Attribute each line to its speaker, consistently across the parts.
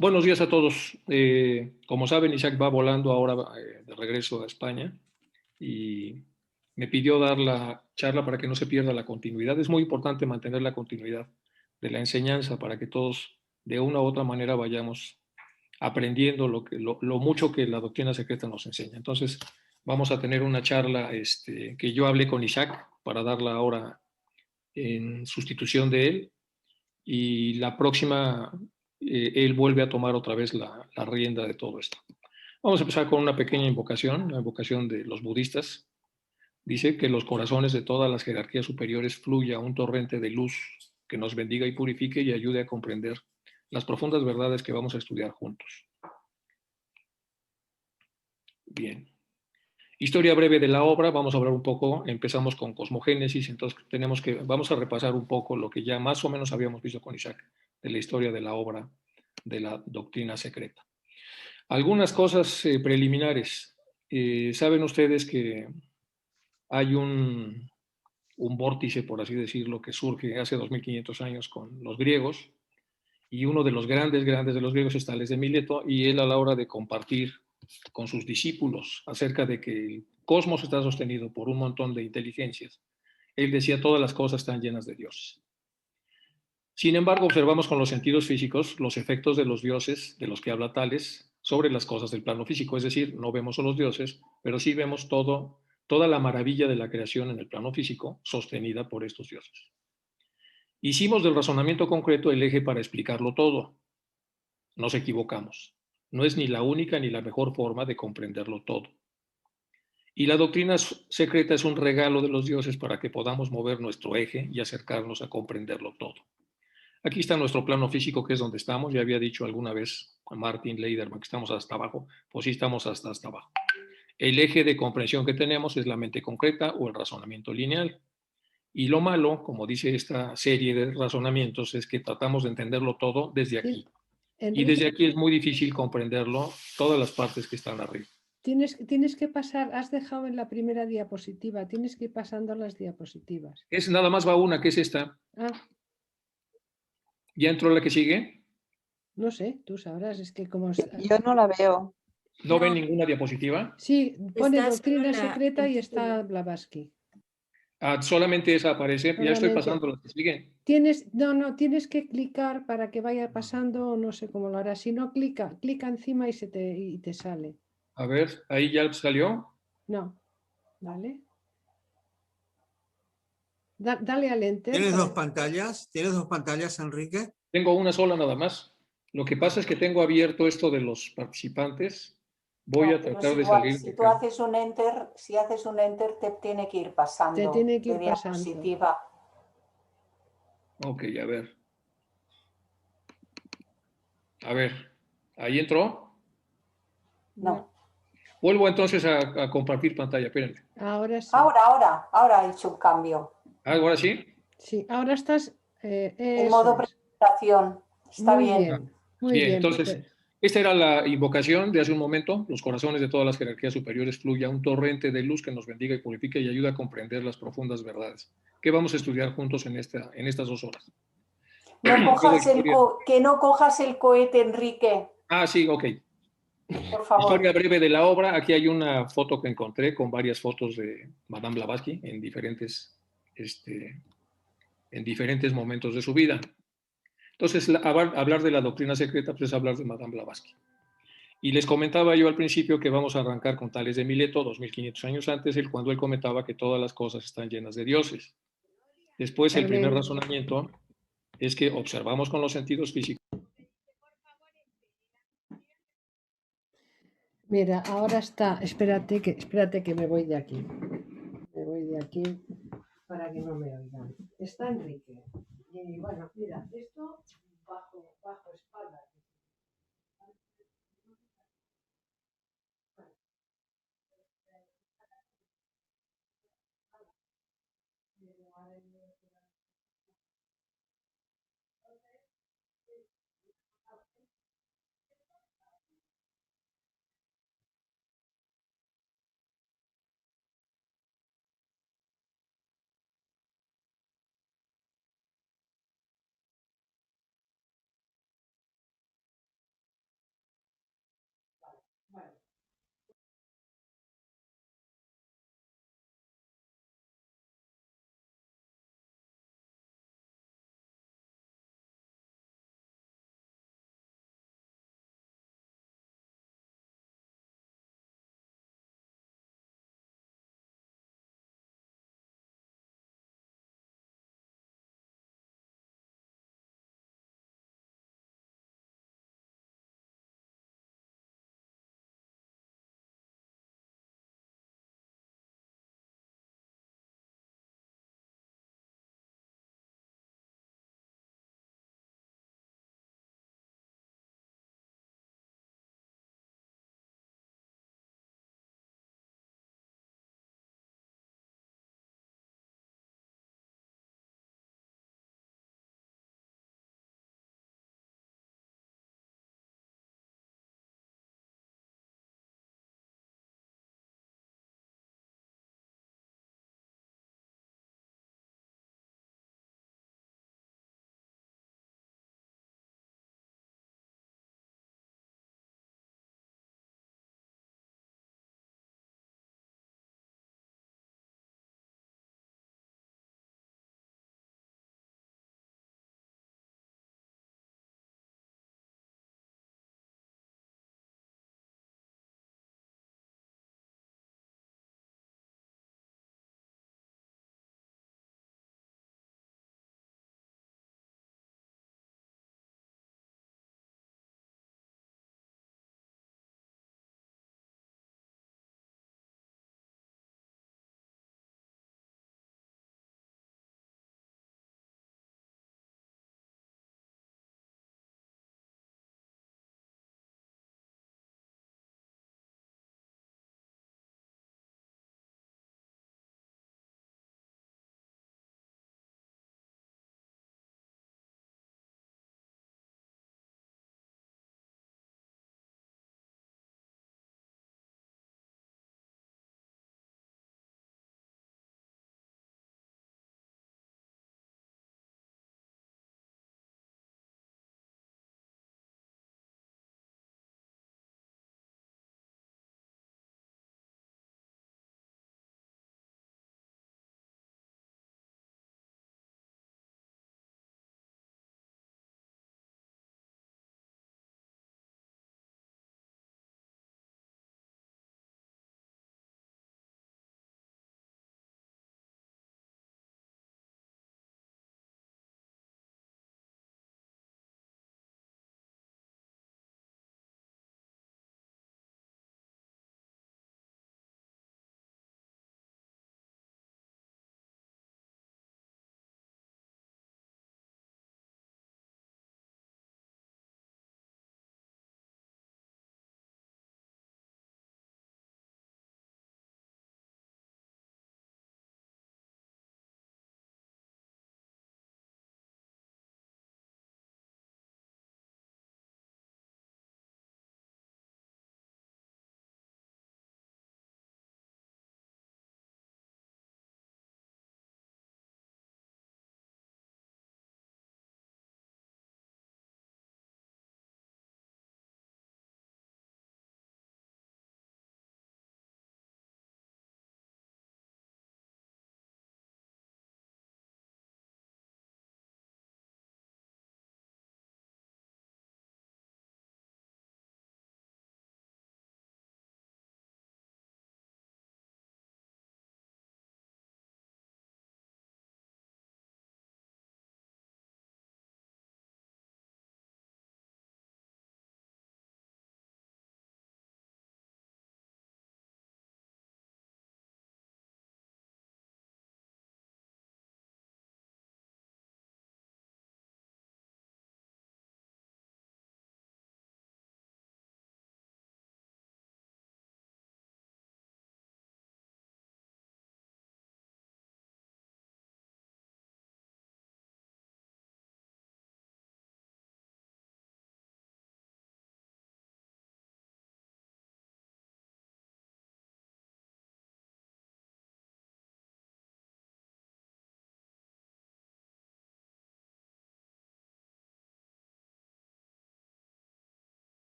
Speaker 1: Buenos días a todos. Como saben, Isaac va volando ahora de regreso a España y me pidió dar la charla para que no se pierda la continuidad. Es muy importante mantener la continuidad de la enseñanza para que todos de una u otra manera vayamos aprendiendo lo mucho que la doctrina secreta nos enseña. Entonces, vamos a tener una charla que yo hablé con Isaac para darla ahora en sustitución de él y la próxima él vuelve a tomar otra vez la rienda de todo esto. Vamos a empezar con una pequeña invocación, la invocación de los budistas. Dice que los corazones de todas las jerarquías superiores fluya un torrente de luz que nos bendiga y purifique y ayude a comprender las profundas verdades que vamos a estudiar juntos. Bien. Historia breve de la obra, vamos a hablar un poco, empezamos con cosmogénesis, entonces vamos a repasar un poco lo que ya más o menos habíamos visto con Isaac, de la historia de la obra de la doctrina secreta. Algunas cosas preliminares. Saben ustedes que hay un vórtice, por así decirlo, que surge hace 2500 años con los griegos, y uno de los grandes de los griegos es Tales de Mileto, y él a la hora de compartir con sus discípulos acerca de que el cosmos está sostenido por un montón de inteligencias, él decía todas las cosas están llenas de dioses. Sin embargo, observamos con los sentidos físicos los efectos de los dioses de los que habla Tales sobre las cosas del plano físico, es decir, no vemos a los dioses, pero sí vemos toda la maravilla de la creación en el plano físico sostenida por estos dioses. Hicimos del razonamiento concreto el eje para explicarlo todo. Nos equivocamos. No es ni la única ni la mejor forma de comprenderlo todo. Y la doctrina secreta es un regalo de los dioses para que podamos mover nuestro eje y acercarnos a comprenderlo todo. Aquí está nuestro plano físico, que es donde estamos. Ya había dicho alguna vez a Martin Leiderman que estamos hasta abajo. Pues sí, estamos hasta abajo. El eje de comprensión que tenemos es la mente concreta o el razonamiento lineal. Y lo malo, como dice esta serie de razonamientos, es que tratamos de entenderlo todo desde aquí. Y desde
Speaker 2: Enrique,
Speaker 1: aquí es muy difícil comprenderlo, todas las partes que están arriba.
Speaker 2: tienes que pasar, has dejado en la primera diapositiva, tienes que ir pasando las diapositivas.
Speaker 1: Es nada más va una, que es esta.
Speaker 2: Ah,
Speaker 1: ¿Ya entró la que sigue?
Speaker 2: no sé, tú sabrás, es que como...
Speaker 3: Yo no la veo.
Speaker 1: ¿No ven ninguna diapositiva?
Speaker 2: Sí, pone
Speaker 4: Está solo
Speaker 2: doctrina secreta
Speaker 4: el
Speaker 2: y
Speaker 4: título.
Speaker 2: está Blavatsky.
Speaker 1: Ah, solamente esa aparece. Ya estoy
Speaker 2: Solamente
Speaker 1: pasando las que siguen.
Speaker 2: tienes que clicar para que vaya pasando, no sé cómo lo harás. Si no, clica encima y te sale.
Speaker 1: A ver, ahí ya salió.
Speaker 2: No, ¿vale? Dale al enter.
Speaker 5: ¿Tienes dos pantallas? ¿Tienes dos pantallas, Enrique?
Speaker 1: Tengo una sola nada más. Lo que pasa es que tengo abierto esto de los participantes. Voy
Speaker 3: No,
Speaker 1: a
Speaker 3: pero es
Speaker 1: tratar de
Speaker 3: igual,
Speaker 1: salir de
Speaker 3: si tú
Speaker 1: acá.
Speaker 3: haces un enter, si haces un enter te tiene que ir
Speaker 2: Te
Speaker 3: pasando
Speaker 2: tiene que
Speaker 3: de
Speaker 2: ir pasando.
Speaker 3: diapositiva.
Speaker 1: Ok, a ver. A ver, ¿ahí entró?
Speaker 3: No.
Speaker 1: Vuelvo entonces a compartir pantalla, espérenme.
Speaker 2: Ahora sí.
Speaker 3: Ahora he hecho un cambio.
Speaker 1: ¿Ahora sí?
Speaker 2: Sí, ahora estás.
Speaker 3: En
Speaker 2: Eso
Speaker 3: modo
Speaker 2: es.
Speaker 3: presentación. Está
Speaker 2: Muy
Speaker 3: bien.
Speaker 2: bien, muy
Speaker 1: Bien,
Speaker 2: bien.
Speaker 1: entonces,
Speaker 2: Pues
Speaker 1: esta era la invocación de hace un momento. Los corazones de todas las jerarquías superiores fluya un torrente de luz que nos bendiga y purifique y ayuda a comprender las profundas verdades. ¿Qué vamos a estudiar juntos en estas 2 horas?
Speaker 3: Que no cojas el cohete, Enrique,
Speaker 1: Ah, sí, ok.
Speaker 3: por favor.
Speaker 1: Historia breve de la obra. Aquí hay una foto que encontré con varias fotos de Madame Blavatsky en diferentes momentos de su vida. Entonces, hablar de la doctrina secreta pues, es hablar de Madame Blavatsky. Y les comentaba yo al principio que vamos a arrancar con Tales de Mileto, 2500 años antes, cuando él comentaba que todas las cosas están llenas de dioses. Después, el primer
Speaker 2: Carmen,
Speaker 1: razonamiento es que observamos con los sentidos físicos.
Speaker 2: mira, ahora está. Espérate que me voy de aquí. Me voy de aquí para que no me oigan. Está Enrique. Y bueno, mira, esto bajo espalda.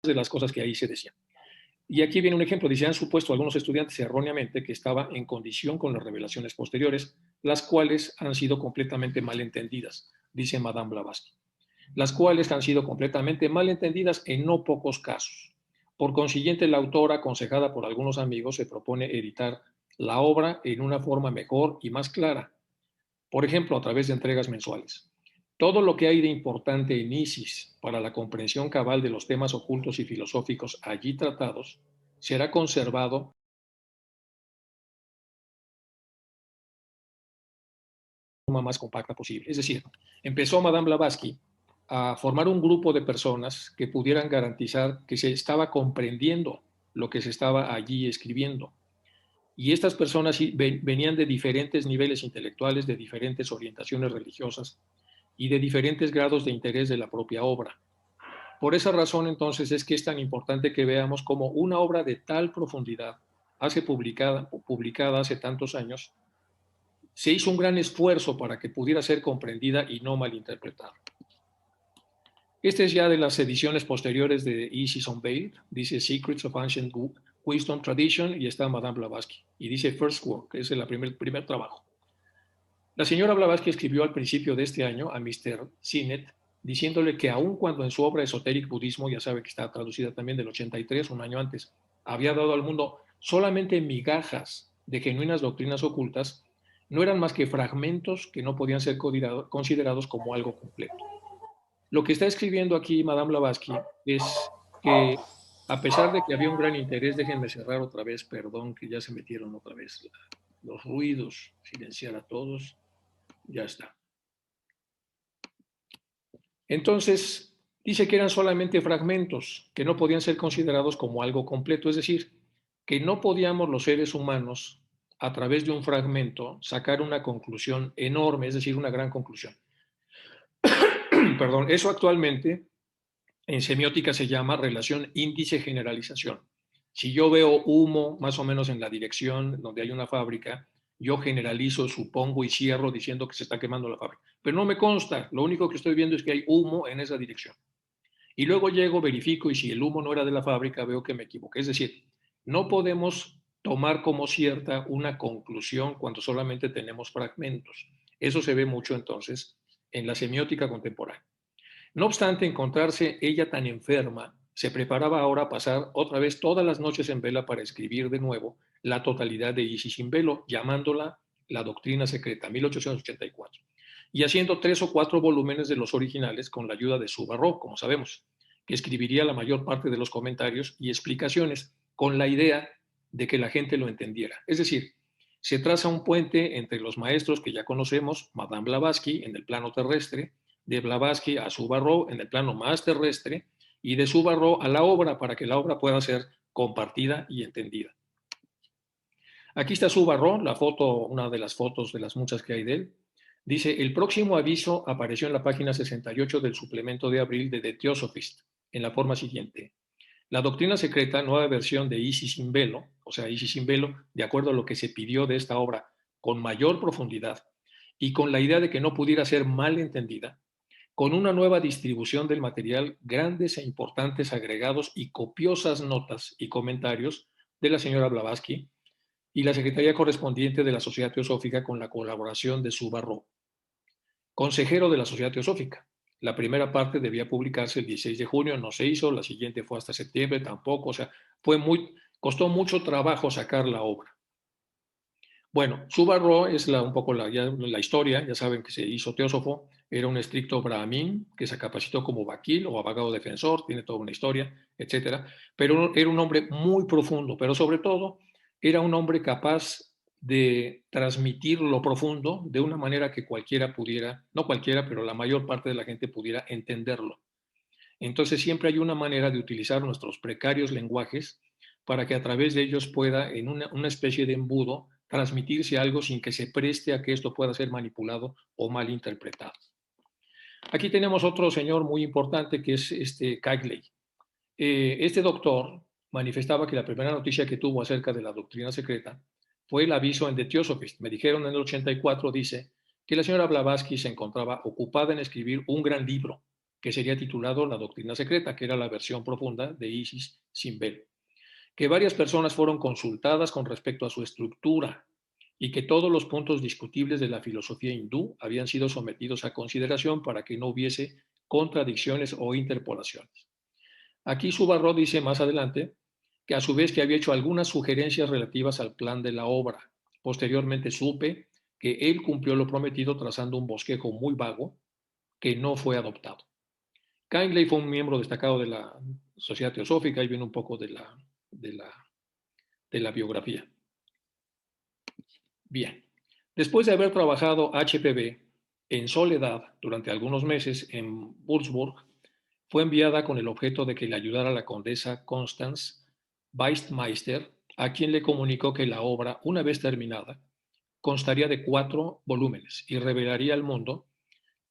Speaker 1: de las cosas que ahí se decían. Y aquí viene un ejemplo. Dice, han supuesto algunos estudiantes erróneamente que estaba en condición con las revelaciones posteriores, las cuales han sido completamente malentendidas, dice Madame Blavatsky. Las cuales han sido completamente malentendidas en no pocos casos. Por consiguiente, la autora, aconsejada por algunos amigos, se propone editar la obra en una forma mejor y más clara, por ejemplo, a través de entregas mensuales. Todo lo que hay de importante en Isis para la comprensión cabal de los temas ocultos y filosóficos allí tratados será conservado de la forma más compacta posible. Es decir, empezó Madame Blavatsky a formar un grupo de personas que pudieran garantizar que se estaba comprendiendo lo que se estaba allí escribiendo. Y estas personas venían de diferentes niveles intelectuales, de diferentes orientaciones religiosas y de diferentes grados de interés de la propia obra. Por esa razón, entonces, es que es tan importante que veamos cómo una obra de tal profundidad, publicada hace tantos años, se hizo un gran esfuerzo para que pudiera ser comprendida y no malinterpretada. Este es ya de las ediciones posteriores de Isis Unveiled, dice Secrets of Ancient Wisdom Tradition, y está Madame Blavatsky, y dice First Work, que es el primer trabajo. La señora Blavatsky escribió al principio de este año a Mr. Sinnett, diciéndole que aun cuando en su obra Esoteric Budismo, ya sabe que está traducida también del 83, un año antes, había dado al mundo solamente migajas de genuinas doctrinas ocultas, no eran más que fragmentos que no podían ser considerados como algo completo. Lo que está escribiendo aquí Madame Blavatsky es que, a pesar de que había un gran interés, déjenme cerrar otra vez, perdón, que ya se metieron otra vez los ruidos, silenciar a todos, ya está. Entonces, dice que eran solamente fragmentos, que no podían ser considerados como algo completo, es decir, que no podíamos los seres humanos, a través de un fragmento, sacar una conclusión enorme, es decir, una gran conclusión. Perdón, eso actualmente en semiótica se llama relación índice-generalización. Si yo veo humo más o menos en la dirección donde hay una fábrica, yo generalizo, supongo y cierro diciendo que se está quemando la fábrica. Pero no me consta, lo único que estoy viendo es que hay humo en esa dirección. Y luego llego, verifico y si el humo no era de la fábrica, veo que me equivoqué. Es decir, no podemos tomar como cierta una conclusión cuando solamente tenemos fragmentos. Eso se ve mucho entonces en la semiótica contemporánea. No obstante encontrarse ella tan enferma, se preparaba ahora a pasar otra vez todas las noches en vela para escribir de nuevo la totalidad de Isis sin velo, llamándola La Doctrina Secreta, 1884, y haciendo 3 o 4 volúmenes de los originales con la ayuda de Subarró, como sabemos, que escribiría la mayor parte de los comentarios y explicaciones con la idea de que la gente lo entendiera. Es decir, se traza un puente entre los maestros que ya conocemos, Madame Blavatsky en el plano terrestre, de Blavatsky a Subarró en el plano más terrestre y de Subarró a la obra para que la obra pueda ser compartida y entendida. Aquí está Subarró, la foto, una de las fotos de las muchas que hay de él. Dice, el próximo aviso apareció en la página 68 del suplemento de abril de The Theosophist, en la forma siguiente. La doctrina secreta, nueva versión de Isis sin velo, o sea, Isis sin velo, de acuerdo a lo que se pidió de esta obra con mayor profundidad y con la idea de que no pudiera ser mal entendida, con una nueva distribución del material, grandes e importantes agregados y copiosas notas y comentarios de la señora Blavatsky y la secretaría correspondiente de la Sociedad Teosófica con la colaboración de Subarró, consejero de la Sociedad Teosófica. La primera parte debía publicarse el 16 de junio, no se hizo, la siguiente fue hasta septiembre, tampoco, o sea, costó mucho trabajo sacar la obra. Bueno, Subarró es un poco la historia, ya saben que se hizo teósofo, era un estricto brahmin que se capacitó como vaquil o abogado defensor, tiene toda una historia, etcétera, pero era un hombre muy profundo, pero sobre todo era un hombre capaz de transmitir lo profundo de una manera que cualquiera pudiera, no cualquiera, pero la mayor parte de la gente pudiera entenderlo. Entonces siempre hay una manera de utilizar nuestros precarios lenguajes para que a través de ellos pueda, en una especie de embudo, transmitirse algo sin que se preste a que esto pueda ser manipulado o malinterpretado. Aquí tenemos otro señor muy importante que es Cagley. Este doctor manifestaba que la primera noticia que tuvo acerca de la doctrina secreta fue el aviso en The Theosophist. Me dijeron en el 84, dice, que la señora Blavatsky se encontraba ocupada en escribir un gran libro que sería titulado La Doctrina Secreta, que era la versión profunda de Isis sin velo, que varias personas fueron consultadas con respecto a su estructura y que todos los puntos discutibles de la filosofía hindú habían sido sometidos a consideración para que no hubiese contradicciones o interpolaciones. Aquí Subarró dice más adelante que a su vez que había hecho algunas sugerencias relativas al plan de la obra. Posteriormente supe que él cumplió lo prometido trazando un bosquejo muy vago que no fue adoptado. Kindley fue un miembro destacado de la Sociedad Teosófica y viene un poco de la biografía. Bien, después de haber trabajado HPV en soledad durante algunos meses en Würzburg, fue enviada con el objeto de que le ayudara la condesa Constance Weistmeister, a quien le comunicó que la obra, una vez terminada, constaría de 4 volúmenes y revelaría al mundo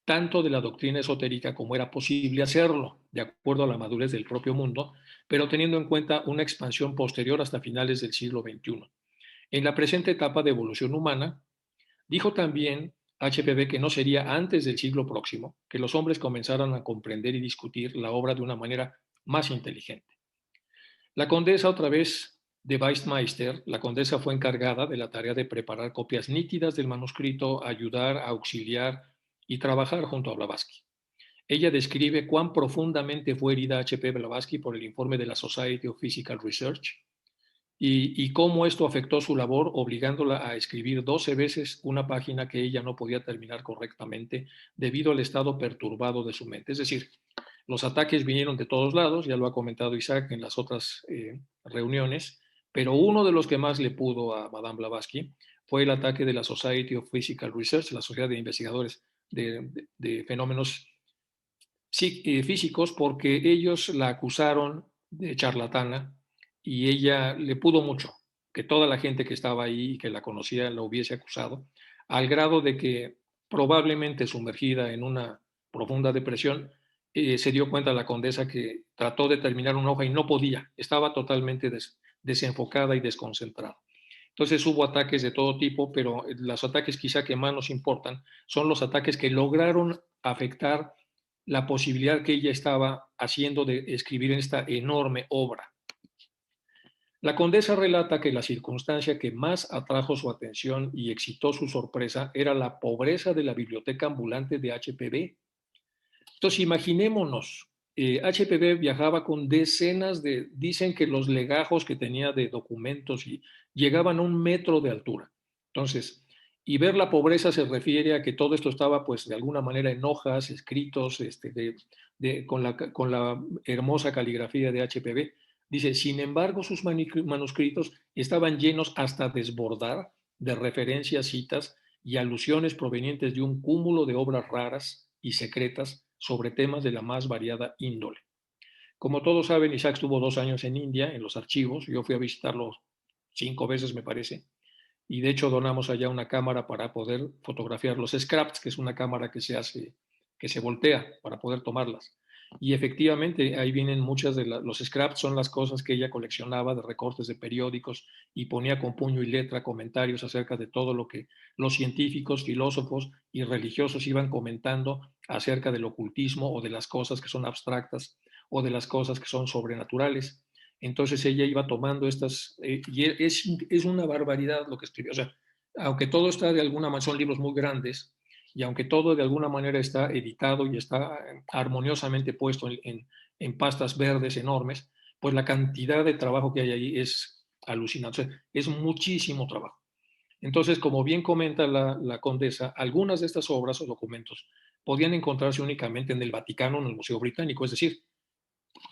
Speaker 1: tanto de la doctrina esotérica como era posible hacerlo, de acuerdo a la madurez del propio mundo, pero teniendo en cuenta una expansión posterior hasta finales del siglo XXI. En la presente etapa de evolución humana, dijo también HPV que no sería antes del siglo próximo que los hombres comenzaran a comprender y discutir la obra de una manera más inteligente. La condesa, otra vez de Weistmeister, la condesa fue encargada de la tarea de preparar copias nítidas del manuscrito, ayudar, auxiliar y trabajar junto a Blavatsky. Ella describe cuán profundamente fue herida H.P. Blavatsky por el informe de la Society of Physical Research y cómo esto afectó su labor, obligándola a escribir 12 veces una página que ella no podía terminar correctamente debido al estado perturbado de su mente. Es decir, los ataques vinieron de todos lados, ya lo ha comentado Isaac en las otras reuniones, pero uno de los que más le pudo a Madame Blavatsky fue el ataque de la Society of Physical Research, la Sociedad de Investigadores de Fenómenos Físicos, porque ellos la acusaron de charlatana y ella le pudo mucho que toda la gente que estaba ahí y que la conocía la hubiese acusado, al grado de que probablemente sumergida en una profunda depresión, se dio cuenta la condesa que trató de terminar una hoja y no podía, estaba totalmente desenfocada y desconcentrada. Entonces hubo ataques de todo tipo, pero los ataques quizá que más nos importan son los ataques que lograron afectar la posibilidad que ella estaba haciendo de escribir en esta enorme obra. La condesa relata que la circunstancia que más atrajo su atención y excitó su sorpresa era la pobreza de la biblioteca ambulante de HPV. Entonces, imaginémonos, HPV viajaba con decenas dicen que los legajos que tenía de documentos llegaban a 1 metro de altura. Entonces, y ver la pobreza se refiere a que todo esto estaba, pues, de alguna manera en hojas, escritos, con la hermosa caligrafía de HPV. Dice, sin embargo, sus manuscritos estaban llenos hasta desbordar de referencias, citas y alusiones provenientes de un cúmulo de obras raras y secretas sobre temas de la más variada índole. Como todos saben, Isaac estuvo 2 años en India, en los archivos. Yo fui a visitarlo 5 veces, me parece. Y de hecho donamos allá una cámara para poder fotografiar los scraps, que es una cámara que se voltea para poder tomarlas. Y efectivamente ahí vienen muchas de los scraps, son las cosas que ella coleccionaba de recortes de periódicos y ponía con puño y letra comentarios acerca de todo lo que los científicos, filósofos y religiosos iban comentando acerca del ocultismo o de las cosas que son abstractas o de las cosas que son sobrenaturales. Entonces ella iba tomando estas, y es una barbaridad lo que escribió. O sea, aunque todo está de alguna manera, son libros muy grandes, y aunque todo de alguna manera está editado y está armoniosamente puesto en pastas verdes enormes, pues la cantidad de trabajo que hay ahí es alucinante. O sea, es muchísimo trabajo. Entonces, como bien comenta la condesa, algunas de estas obras o documentos podían encontrarse únicamente en el Vaticano, en el Museo Británico, es decir,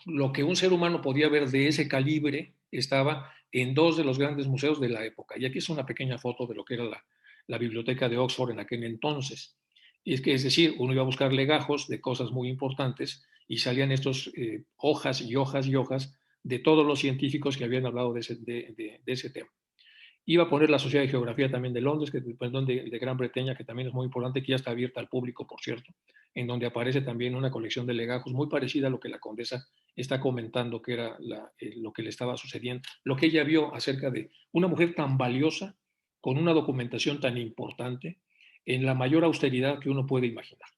Speaker 1: lo que un ser humano podía ver de ese calibre estaba en 2 de los grandes museos de la época. Y aquí es una pequeña foto de lo que era la biblioteca de Oxford en aquel entonces. Y es decir, uno iba a buscar legajos de cosas muy importantes y salían estos hojas y hojas y hojas de todos los científicos que habían hablado de ese tema. Iba a poner la Sociedad de Geografía también de Londres, de Gran Bretaña, que también es muy importante, que ya está abierta al público, por cierto, en donde aparece también una colección de legajos muy parecida a lo que la condesa está comentando que era lo que le estaba sucediendo, lo que ella vio acerca de una mujer tan valiosa, con una documentación tan importante, en la mayor austeridad que uno puede imaginar.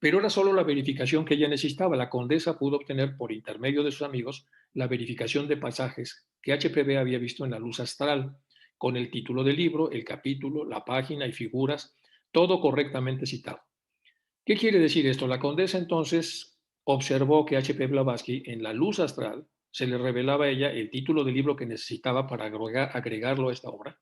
Speaker 1: Pero era solo la verificación que ella necesitaba. La condesa pudo obtener por intermedio de sus amigos la verificación de pasajes que HPV había visto en la luz astral, con el título del libro, el capítulo, la página y figuras, todo correctamente citado. ¿Qué quiere decir esto? La condesa entonces observó que H.P. Blavatsky en la luz astral se le revelaba a ella el título del libro que necesitaba para agregarlo a esta obra,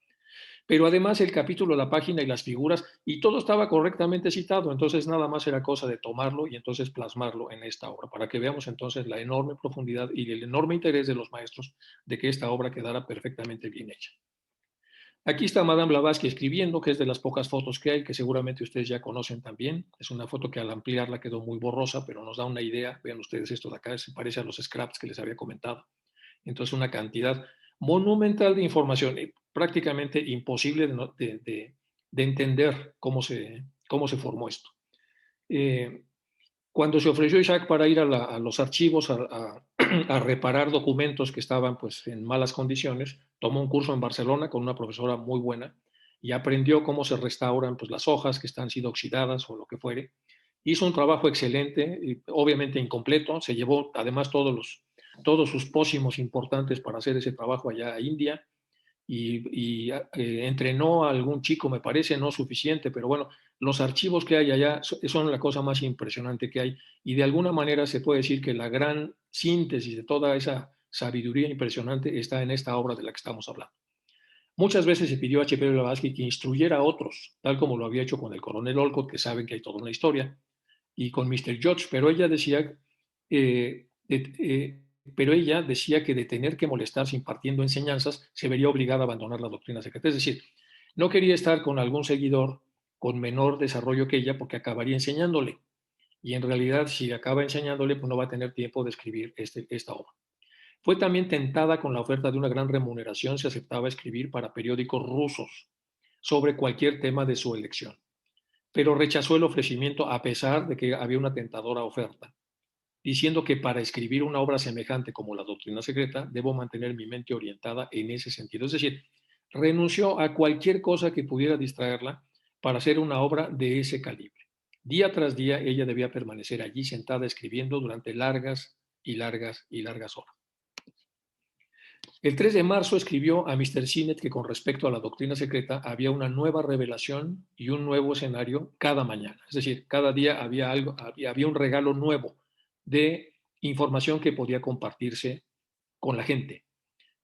Speaker 1: pero además el capítulo, la página y las figuras, y todo estaba correctamente citado, entonces nada más era cosa de tomarlo y entonces plasmarlo en esta obra, para que veamos entonces la enorme profundidad y el enorme interés de los maestros de que esta obra quedara perfectamente bien hecha. Aquí está Madame Blavatsky escribiendo, que es de las pocas fotos que hay, que seguramente ustedes ya conocen también. Es una foto que al ampliarla quedó muy borrosa, pero nos da una idea. Vean ustedes esto de acá, se parece a los scraps que les había comentado. Entonces, una cantidad monumental de información, prácticamente imposible de entender cómo se formó esto. Cuando se ofreció Isaac para ir a los archivos a reparar documentos que estaban pues, en malas condiciones, tomó un curso en Barcelona con una profesora muy buena y aprendió cómo se restauran pues, las hojas que están sido oxidadas o lo que fuere. Hizo un trabajo excelente, y obviamente incompleto, se llevó además todos sus pócimos importantes para hacer ese trabajo allá a India y entrenó a algún chico, me parece, no suficiente, pero bueno, los archivos que hay allá son la cosa más impresionante que hay y de alguna manera se puede decir que la gran síntesis de toda esa sabiduría impresionante está en esta obra de la que estamos hablando. Muchas veces se pidió a H.P. Blavatsky que instruyera a otros, tal como lo había hecho con el coronel Olcott, que saben que hay toda una historia, y con Mr. George, pero ella decía que de tener que molestarse impartiendo enseñanzas, se vería obligada a abandonar la doctrina secreta. Es decir, no quería estar con algún seguidor con menor desarrollo que ella porque acabaría enseñándole. Y en realidad, si acaba enseñándole, pues no va a tener tiempo de escribir esta obra. Fue también tentada con la oferta de una gran remuneración si aceptaba escribir para periódicos rusos sobre cualquier tema de su elección, pero rechazó el ofrecimiento a pesar de que había una tentadora oferta, diciendo que para escribir una obra semejante como la doctrina secreta, debo mantener mi mente orientada en ese sentido. Es decir, renunció a cualquier cosa que pudiera distraerla para hacer una obra de ese calibre. Día tras día ella debía permanecer allí sentada escribiendo durante largas y largas y largas horas. El 3 de marzo escribió a Mr. Sinnett que con respecto a la doctrina secreta había una nueva revelación y un nuevo escenario cada mañana. Es decir, cada día había un regalo nuevo de información que podía compartirse con la gente.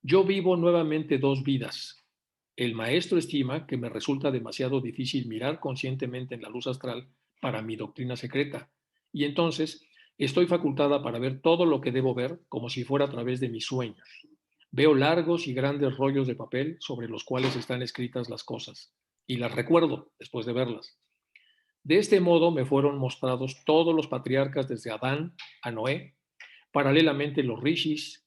Speaker 1: Yo vivo nuevamente dos vidas. El maestro estima que me resulta demasiado difícil mirar conscientemente en la luz astral para mi doctrina secreta. Y entonces estoy facultada para ver todo lo que debo ver como si fuera a través de mis sueños. Veo largos y grandes rollos de papel sobre los cuales están escritas las cosas y las recuerdo después de verlas. De este modo me fueron mostrados todos los patriarcas desde Adán a Noé, paralelamente los rishis,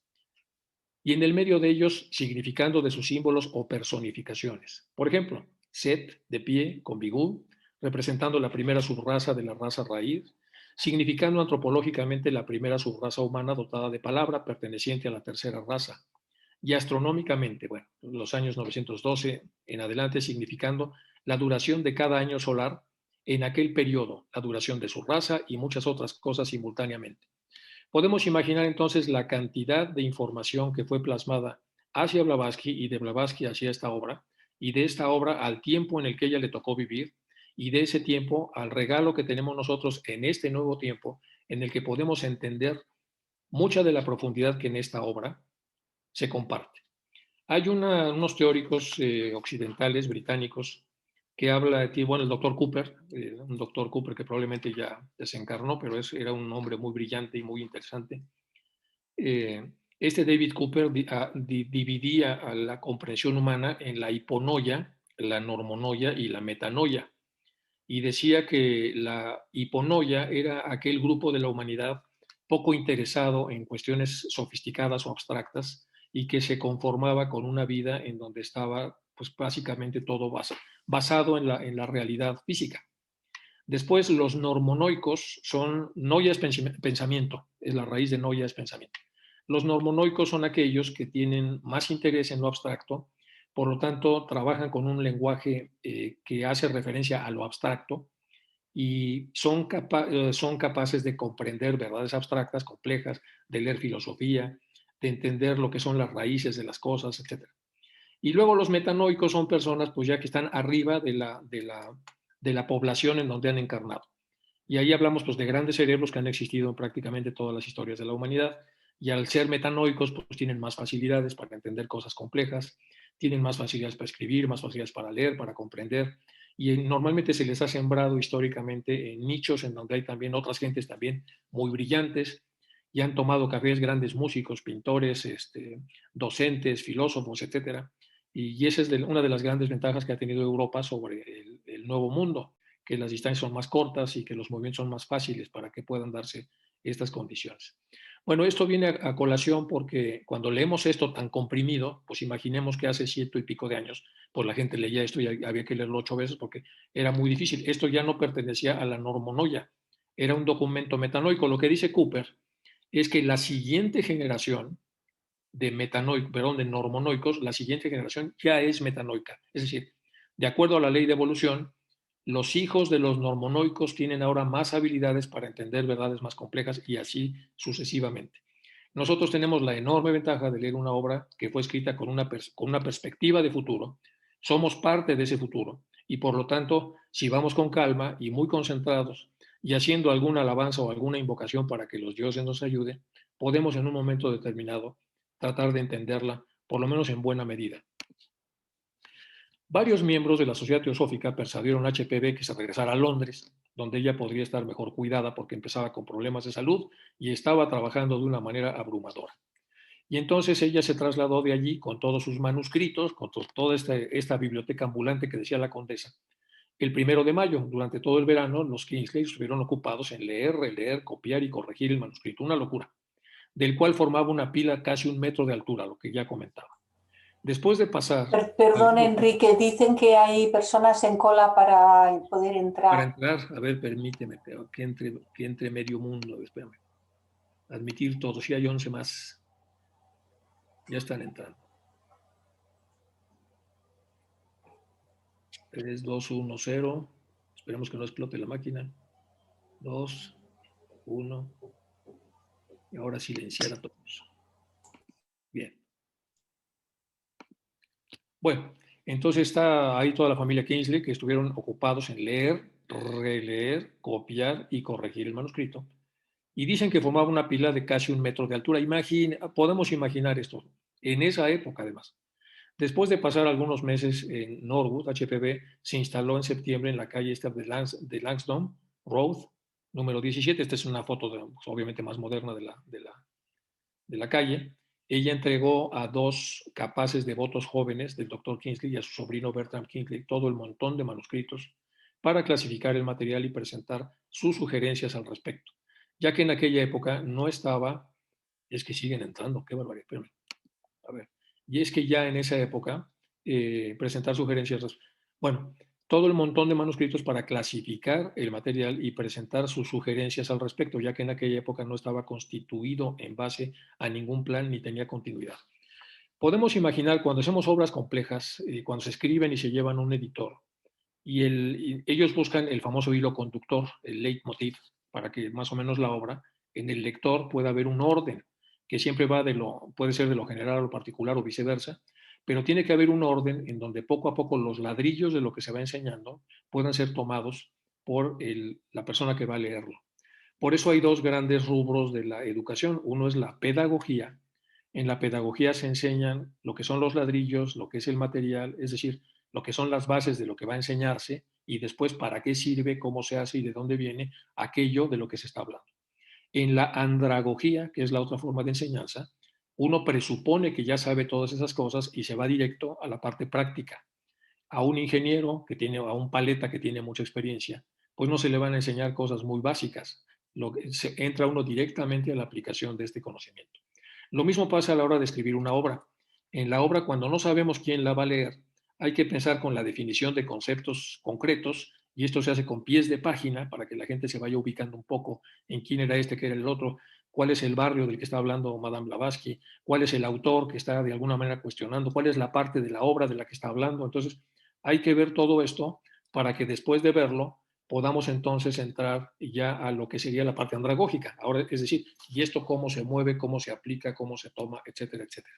Speaker 1: y en el medio de ellos significando de sus símbolos o personificaciones. Por ejemplo, Set, de pie, con bigú, representando la primera subraza de la raza raíz, significando antropológicamente la primera subraza humana dotada de palabra perteneciente a la tercera raza, y astronómicamente, bueno, los años 912 en adelante, significando la duración de cada año solar en aquel periodo, la duración de su raza y muchas otras cosas simultáneamente. Podemos imaginar entonces la cantidad de información que fue plasmada hacia Blavatsky y de Blavatsky hacia esta obra, y de esta obra al tiempo en el que ella le tocó vivir, y de ese tiempo al regalo que tenemos nosotros en este nuevo tiempo, en el que podemos entender mucha de la profundidad que en esta obra se comparte. Hay unos teóricos occidentales, británicos, que habla de ti, bueno, el doctor Cooper, un doctor Cooper que probablemente ya desencarnó, pero era un hombre muy brillante y muy interesante. Este David Cooper dividía a la comprensión humana en la hiponoia, la normonoia y la metanoia, y decía que la hiponoia era aquel grupo de la humanidad poco interesado en cuestiones sofisticadas o abstractas y que se conformaba con una vida en donde estaba pues básicamente todo basado en la realidad física. Después los normonoicos son, noia es pensamiento, es la raíz de noia es pensamiento. Los normonoicos son aquellos que tienen más interés en lo abstracto, por lo tanto trabajan con un lenguaje que hace referencia a lo abstracto y son capaces de comprender verdades abstractas, complejas, de leer filosofía, de entender lo que son las raíces de las cosas, etc. Y luego los metanoicos son personas pues ya que están arriba de la población en donde han encarnado. Y ahí hablamos pues de grandes cerebros que han existido en prácticamente todas las historias de la humanidad. Y al ser metanoicos pues tienen más facilidades para entender cosas complejas, tienen más facilidades para escribir, más facilidades para leer, para comprender. Y normalmente se les ha sembrado históricamente en nichos en donde hay también otras gentes también muy brillantes y han tomado cafés grandes músicos, pintores, docentes, filósofos, etcétera. Y esa es una de las grandes ventajas que ha tenido Europa sobre el Nuevo Mundo, que las distancias son más cortas y que los movimientos son más fáciles para que puedan darse estas condiciones. Bueno, esto viene a colación porque cuando leemos esto tan comprimido, pues imaginemos que hace 100 y pico de años, pues la gente leía esto y había que leerlo 8 veces porque era muy difícil. Esto ya no pertenecía a la normonoia, era un documento metanoico. Lo que dice Cooper es que la siguiente generación de normonoicos, la siguiente generación ya es metanoica. Es decir, de acuerdo a la ley de evolución, los hijos de los normonoicos tienen ahora más habilidades para entender verdades más complejas y así sucesivamente. Nosotros tenemos la enorme ventaja de leer una obra que fue escrita con una perspectiva de futuro. Somos parte de ese futuro y por lo tanto, si vamos con calma y muy concentrados y haciendo alguna alabanza o alguna invocación para que los dioses nos ayuden, podemos en un momento determinado tratar de entenderla, por lo menos en buena medida. Varios miembros de la Sociedad Teosófica persuadieron a HPB que se regresara a Londres, donde ella podría estar mejor cuidada porque empezaba con problemas de salud y estaba trabajando de una manera abrumadora. Y entonces ella se trasladó de allí con todos sus manuscritos, con toda esta biblioteca ambulante que decía la condesa. El 1 de mayo, durante todo el verano, los Kingsley estuvieron ocupados en leer, releer, copiar y corregir el manuscrito, una locura, del cual formaba una pila casi 1 metro de altura, lo que ya comentaba. Después de pasar...
Speaker 3: Perdón, Enrique, dicen que hay personas en cola para poder entrar.
Speaker 1: Para entrar, a ver, permíteme, que entre medio mundo, espérame. Admitir todo, si hay 11 más. Ya están entrando. 3, 2, 1, 0. Esperemos que no explote la máquina. 2, 1. Y ahora silenciar a todos. Bien. Bueno, entonces está ahí toda la familia Kingsley que estuvieron ocupados en leer, releer, copiar y corregir el manuscrito. Y dicen que formaba una pila de casi 1 metro de altura. Podemos imaginar esto. En esa época, además. Después de pasar algunos meses en Norwood, HPB se instaló en septiembre en la calle de Langsdowne Road, número 17. Esta es una foto, pues, obviamente, más moderna de la calle. Ella entregó a 2 capaces devotos jóvenes del Dr. Kingsley y a su sobrino Bertram Kingsley todo el montón de manuscritos para clasificar el material y presentar sus sugerencias al respecto, ya que en aquella época no estaba, es que siguen entrando, qué barbaridad, espérame. A ver, y es que ya en esa época presentar sugerencias, bueno, todo el montón de manuscritos para clasificar el material y presentar sus sugerencias al respecto, ya que en aquella época no estaba constituido en base a ningún plan ni tenía continuidad. Podemos imaginar cuando hacemos obras complejas, cuando se escriben y se llevan a un editor, y ellos buscan el famoso hilo conductor, el leitmotiv, para que más o menos la obra, en el lector pueda haber un orden, que siempre va puede ser de lo general a lo particular o viceversa, pero tiene que haber un orden en donde poco a poco los ladrillos de lo que se va enseñando puedan ser tomados por la persona que va a leerlo. Por eso hay 2 grandes rubros de la educación. Uno es la pedagogía. En la pedagogía se enseñan lo que son los ladrillos, lo que es el material, es decir, lo que son las bases de lo que va a enseñarse y después para qué sirve, cómo se hace y de dónde viene aquello de lo que se está hablando. En la andragogía, que es la otra forma de enseñanza, uno presupone que ya sabe todas esas cosas y se va directo a la parte práctica. A un ingeniero a un paleta que tiene mucha experiencia, pues no se le van a enseñar cosas muy básicas. Entra uno directamente a la aplicación de este conocimiento. Lo mismo pasa a la hora de escribir una obra. En la obra, cuando no sabemos quién la va a leer, hay que pensar con la definición de conceptos concretos, y esto se hace con pies de página para que la gente se vaya ubicando un poco en quién era este, qué era el otro, cuál es el barrio del que está hablando Madame Blavatsky, cuál es el autor que está de alguna manera cuestionando, cuál es la parte de la obra de la que está hablando. Entonces, hay que ver todo esto para que después de verlo podamos entonces entrar ya a lo que sería la parte andragógica. Ahora, es decir, ¿y esto cómo se mueve, cómo se aplica, cómo se toma, etcétera, etcétera?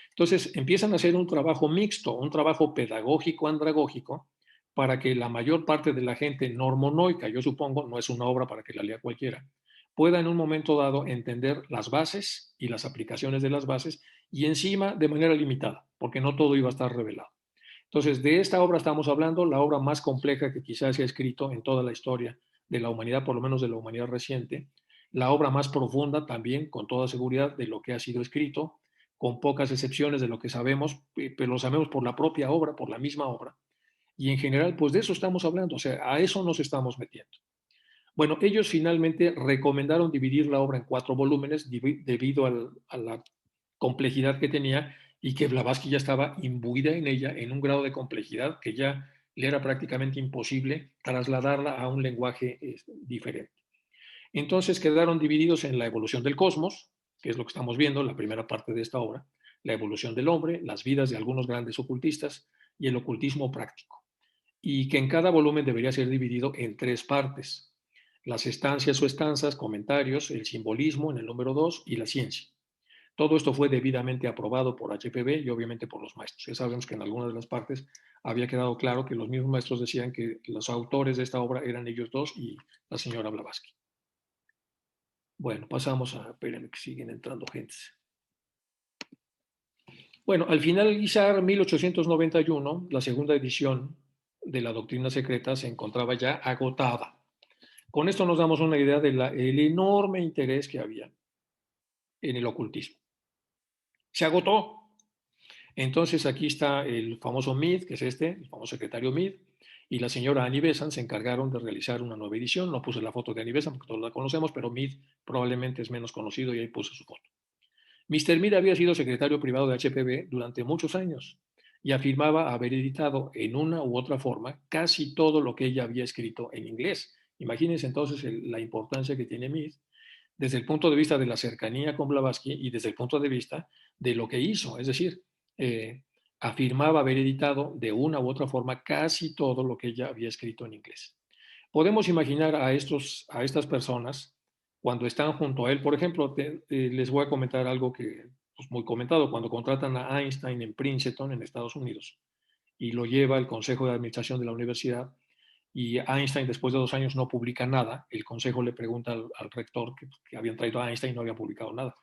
Speaker 1: Entonces, empiezan a hacer un trabajo mixto, un trabajo pedagógico andragógico, para que la mayor parte de la gente normonoica, yo supongo, no es una obra para que la lea cualquiera, pueda en un momento dado entender las bases y las aplicaciones de las bases y encima de manera limitada, porque no todo iba a estar revelado. Entonces, de esta obra estamos hablando, la obra más compleja que quizás se ha escrito en toda la historia de la humanidad, por lo menos de la humanidad reciente, la obra más profunda también, con toda seguridad, de lo que ha sido escrito, con pocas excepciones de lo que sabemos, pero lo sabemos por la propia obra, por la misma obra. Y en general, pues de eso estamos hablando, o sea, a eso nos estamos metiendo. Bueno, ellos finalmente recomendaron dividir la obra en 4 volúmenes debido a la complejidad que tenía y que Blavatsky ya estaba imbuida en ella en un grado de complejidad que ya le era prácticamente imposible trasladarla a un lenguaje diferente. Entonces quedaron divididos en la evolución del cosmos, que es lo que estamos viendo, la primera parte de esta obra, la evolución del hombre, las vidas de algunos grandes ocultistas y el ocultismo práctico. Y que en cada volumen debería ser dividido en 3 partes. Las estancias o estanzas, comentarios, el simbolismo en el número 2 y la ciencia. Todo esto fue debidamente aprobado por HPB y obviamente por los maestros. Ya sabemos que en algunas de las partes había quedado claro que los mismos maestros decían que los autores de esta obra eran ellos dos y la señora Blavatsky. Bueno, pasamos a, espérenme que siguen entrando gentes. Bueno, al finalizar 1891, la segunda edición de la doctrina secreta se encontraba ya agotada. Con esto nos damos una idea del enorme interés que había en el ocultismo. Se agotó. Entonces aquí está el famoso Mead, que es el famoso secretario Mead, y la señora Annie Besant se encargaron de realizar una nueva edición. No puse la foto de Annie Besant porque todos la conocemos, pero Mead probablemente es menos conocido y ahí puse su foto. Mr. Mead había sido secretario privado de HPB durante muchos años y afirmaba haber editado en una u otra forma casi todo lo que ella había escrito en inglés. Imagínense entonces la importancia que tiene Mead desde el punto de vista de la cercanía con Blavatsky y desde el punto de vista de lo que hizo. Es decir, afirmaba haber editado de una u otra forma casi todo lo que ella había escrito en inglés. Podemos imaginar a estas personas cuando están junto a él. Por ejemplo, les voy a comentar algo que pues, muy comentado, cuando contratan a Einstein en Princeton, en Estados Unidos, y lo lleva el Consejo de Administración de la universidad, y Einstein después de 2 años no publica nada, el consejo le pregunta al rector que habían traído a Einstein y no había publicado nada.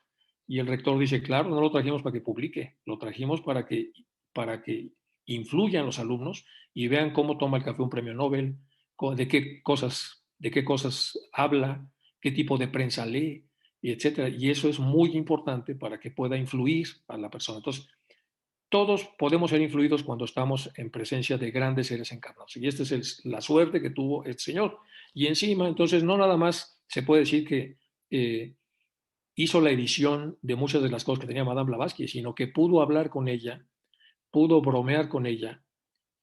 Speaker 1: Y el rector dice, claro, no lo trajimos para que publique, lo trajimos para que influyan los alumnos y vean cómo toma el café un premio Nobel, de qué cosas habla, qué tipo de prensa lee, y etcétera. Y eso es muy importante para que pueda influir a la persona. Entonces, todos podemos ser influidos cuando estamos en presencia de grandes seres encarnados. Y esta es la suerte que tuvo este señor. Y encima, entonces, no nada más se puede decir que hizo la edición de muchas de las cosas que tenía Madame Blavatsky, sino que pudo hablar con ella, pudo bromear con ella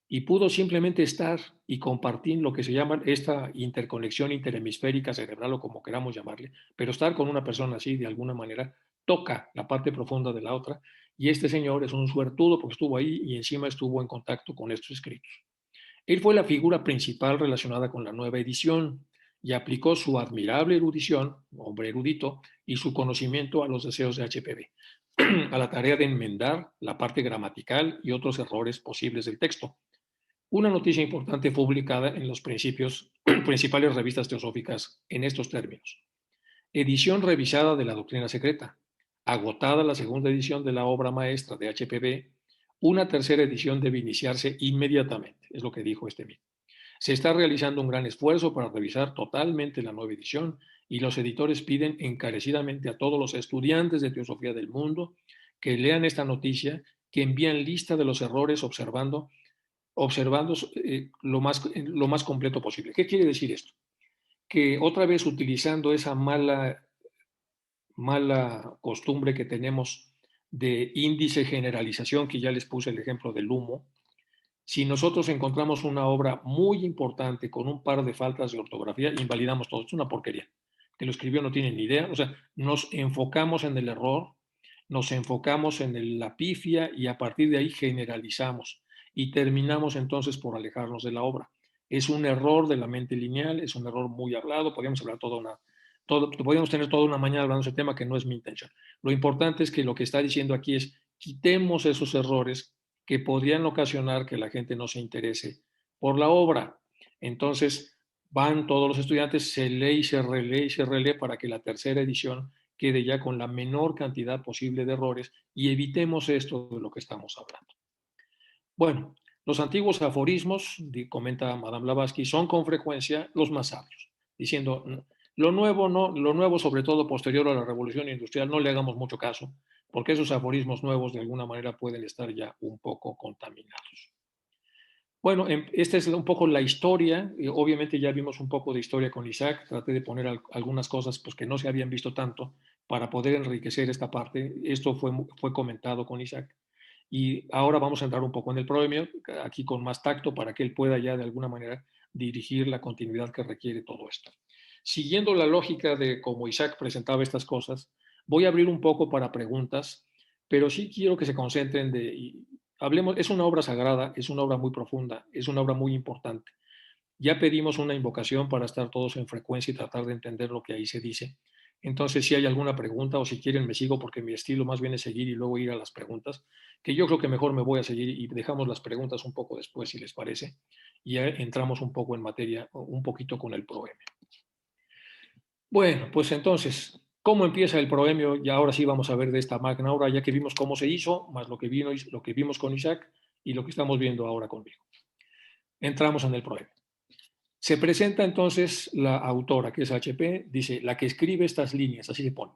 Speaker 1: y pudo simplemente estar y compartir lo que se llama esta interconexión interhemisférica cerebral o como queramos llamarle, pero estar con una persona así de alguna manera toca la parte profunda de la otra y este señor es un suertudo porque estuvo ahí y encima estuvo en contacto con estos escritos. Él fue la figura principal relacionada con la nueva edición y aplicó su admirable erudición, hombre erudito, y su conocimiento a los deseos de HPB, a la tarea de enmendar la parte gramatical y otros errores posibles del texto. Una noticia importante fue publicada en los principales revistas teosóficas en estos términos. Edición revisada de la doctrina secreta. Agotada la segunda edición de la obra maestra de HPB, una tercera edición debe iniciarse inmediatamente, es lo que dijo este mismo. Se está realizando un gran esfuerzo para revisar totalmente la nueva edición y los editores piden encarecidamente a todos los estudiantes de teosofía del mundo que lean esta noticia, que envían lista de los errores observando lo más completo posible. ¿Qué quiere decir esto? Que otra vez utilizando esa mala costumbre que tenemos de índice generalización, que ya les puse el ejemplo del humo, si nosotros encontramos una obra muy importante con un par de faltas de ortografía, invalidamos todo. Es una porquería. Que lo escribió no tiene ni idea. O sea, nos enfocamos en el error, nos enfocamos en la pifia y a partir de ahí generalizamos y terminamos entonces por alejarnos de la obra. Es un error de la mente lineal, es un error muy hablado, podríamos hablar podríamos tener toda una mañana hablando de ese tema, que no es mi intención. Lo importante es que lo que está diciendo aquí es: quitemos esos errores que podrían ocasionar que la gente no se interese por la obra. Entonces, van todos los estudiantes, se lee y se relee y se relee para que la tercera edición quede ya con la menor cantidad posible de errores y evitemos esto de lo que estamos hablando. Bueno, los antiguos aforismos, comenta Madame Blavatsky, son con frecuencia los más sabios, diciendo: lo nuevo, no, lo nuevo, sobre todo posterior a la revolución industrial, no le hagamos mucho caso, porque esos aforismos nuevos de alguna manera pueden estar ya un poco contaminados. Bueno, esta es un poco la historia. Obviamente ya vimos un poco de historia con Isaac. Traté de poner algunas cosas pues, que no se habían visto tanto para poder enriquecer esta parte. Esto fue comentado con Isaac. Y ahora vamos a entrar un poco en el proemio, aquí con más tacto, para que él pueda ya de alguna manera dirigir la continuidad que requiere todo esto. Siguiendo la lógica de cómo Isaac presentaba estas cosas, voy a abrir un poco para preguntas, pero sí quiero que se concentren hablemos. Es una obra sagrada, es una obra muy profunda, es una obra muy importante. Ya pedimos una invocación para estar todos en frecuencia y tratar de entender lo que ahí se dice. Entonces, si hay alguna pregunta o si quieren me sigo, porque mi estilo más bien es seguir y luego ir a las preguntas, que yo creo que mejor me voy a seguir y dejamos las preguntas un poco después, si les parece, y ya entramos un poco en materia, un poquito con el proemio. Bueno, pues entonces, ¿cómo empieza el proemio? Y ahora sí vamos a ver de esta magna obra, ya que vimos cómo se hizo, más lo que vimos con Isaac y lo que estamos viendo ahora conmigo. Entramos en el proemio. Se presenta entonces la autora, que es HP, dice: la que escribe estas líneas, así se pone,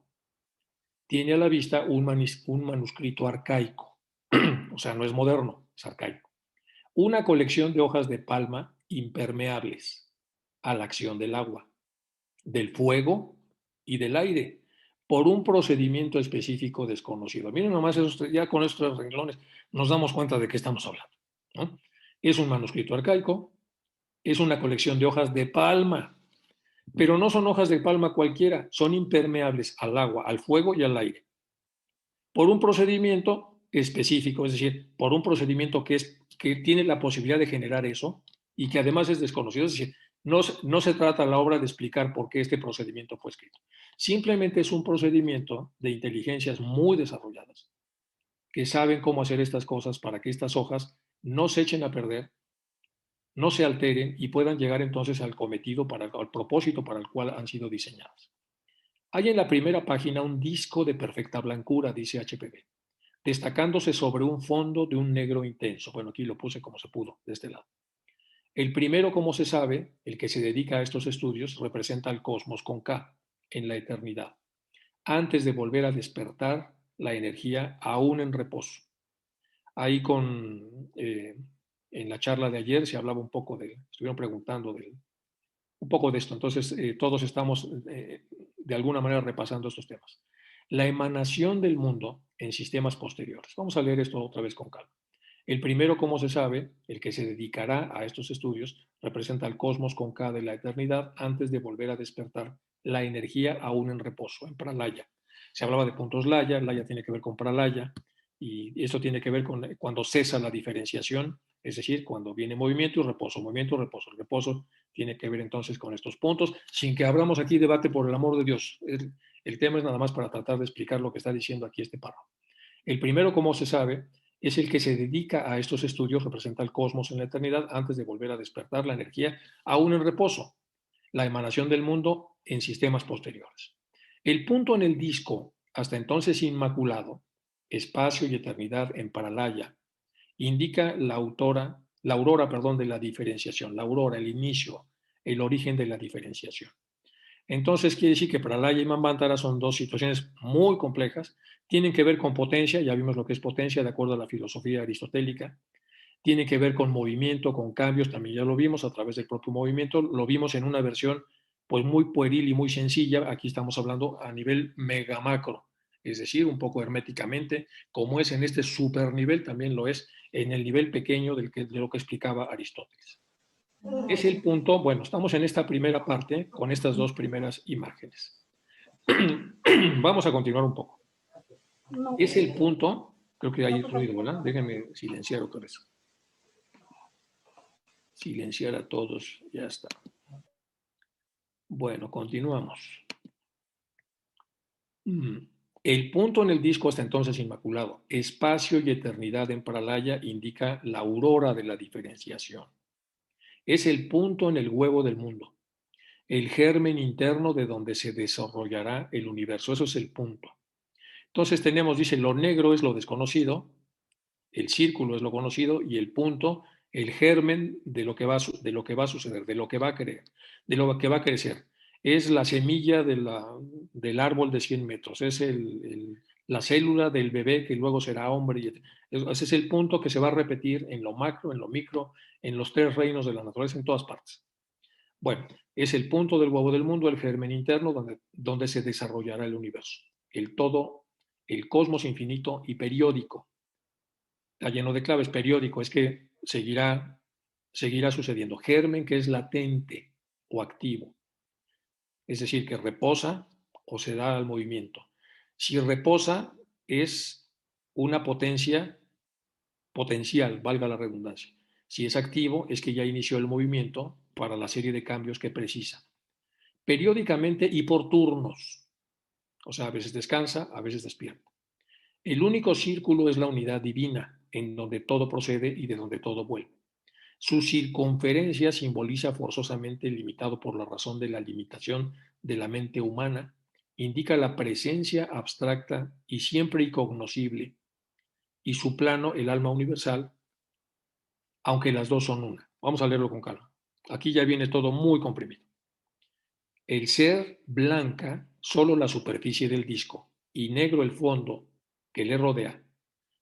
Speaker 1: tiene a la vista un manuscrito arcaico, o sea, no es moderno, es arcaico. Una colección de hojas de palma impermeables a la acción del agua, del fuego y del aire, por un procedimiento específico desconocido. Miren nomás, ya con estos renglones nos damos cuenta de qué estamos hablando, ¿no? Es un manuscrito arcaico, es una colección de hojas de palma, pero no son hojas de palma cualquiera, son impermeables al agua, al fuego y al aire, por un procedimiento específico, es decir, por un procedimiento que tiene la posibilidad de generar eso y que además es desconocido. Es decir, no se trata la obra de explicar por qué este procedimiento fue escrito. Simplemente es un procedimiento de inteligencias muy desarrolladas que saben cómo hacer estas cosas para que estas hojas no se echen a perder, no se alteren y puedan llegar entonces al cometido, al propósito para el cual han sido diseñadas. Hay en la primera página un disco de perfecta blancura, dice HPB, destacándose sobre un fondo de un negro intenso. Bueno, aquí lo puse como se pudo, de este lado. El primero, como se sabe, el que se dedica a estos estudios, representa al cosmos con K, en la eternidad, antes de volver a despertar la energía aún en reposo. Ahí en la charla de ayer se hablaba un poco estuvieron preguntando un poco de esto. Entonces, todos estamos de alguna manera repasando estos temas. La emanación del mundo en sistemas posteriores. Vamos a leer esto otra vez con calma. El primero, como se sabe, el que se dedicará a estos estudios, representa al cosmos con K de la eternidad antes de volver a despertar la energía aún en reposo, en pralaya. Se hablaba de puntos laya, laya tiene que ver con pralaya, y esto tiene que ver con cuando cesa la diferenciación, es decir, cuando viene movimiento y reposo, movimiento y reposo. El reposo tiene que ver entonces con estos puntos, sin que abramos aquí debate, por el amor de Dios. El tema es nada más para tratar de explicar lo que está diciendo aquí este párrafo. El primero, como se sabe, es el que se dedica a estos estudios, representa el cosmos en la eternidad antes de volver a despertar la energía aún en reposo, la emanación del mundo en sistemas posteriores. El punto en el disco, hasta entonces inmaculado, espacio y eternidad en paralaya, indica la aurora, de la diferenciación, la aurora, el inicio, el origen de la diferenciación. Entonces quiere decir que Pralaya y Manvantara son dos situaciones muy complejas, tienen que ver con potencia, ya vimos lo que es potencia de acuerdo a la filosofía aristotélica, tiene que ver con movimiento, con cambios, también ya lo vimos a través del propio movimiento, lo vimos en una versión pues muy pueril y muy sencilla, aquí estamos hablando a nivel mega macro, es decir, un poco herméticamente, como es en este supernivel, también lo es en el nivel pequeño de lo que explicaba Aristóteles. Es el punto, bueno, estamos en esta primera parte con estas dos primeras imágenes. Vamos a continuar un poco. Es el punto, creo que hay ruido, ¿verdad? Déjenme silenciar otra vez. silenciar a todos, ya está. Bueno, continuamos. El punto en el disco hasta entonces inmaculado, espacio y eternidad en Pralaya, indica la aurora de la diferenciación. Es el punto en el huevo del mundo, el germen interno de donde se desarrollará el universo. Eso es el punto. Entonces tenemos, dice, lo negro es lo desconocido, el círculo es lo conocido y el punto, el germen de lo que va a suceder, de lo que va a creer, de lo que va a crecer. Es la semilla del árbol de 100 metros, es la célula del bebé que luego será hombre. Ese es el punto que se va a repetir en lo macro, en lo micro, en los tres reinos de la naturaleza, en todas partes. Bueno, es el punto del huevo del mundo, el germen interno, donde se desarrollará el universo. El todo, el cosmos infinito y periódico. Está lleno de claves, periódico, es que seguirá sucediendo. Germen, que es latente o activo, es decir, que reposa o se da al movimiento. Si reposa, es una potencia potencial, valga la redundancia. Si es activo, es que ya inició el movimiento para la serie de cambios que precisa. Periódicamente y por turnos. O sea, a veces descansa, a veces despierta. El único círculo es la unidad divina, en donde todo procede y de donde todo vuelve. Su circunferencia simboliza forzosamente el limitado por la razón de la limitación de la mente humana, indica la presencia abstracta y siempre incognoscible, y su plano, el alma universal, aunque las dos son una. Vamos a leerlo con calma. Aquí ya viene todo muy comprimido. El ser blanca solo la superficie del disco y negro el fondo que le rodea,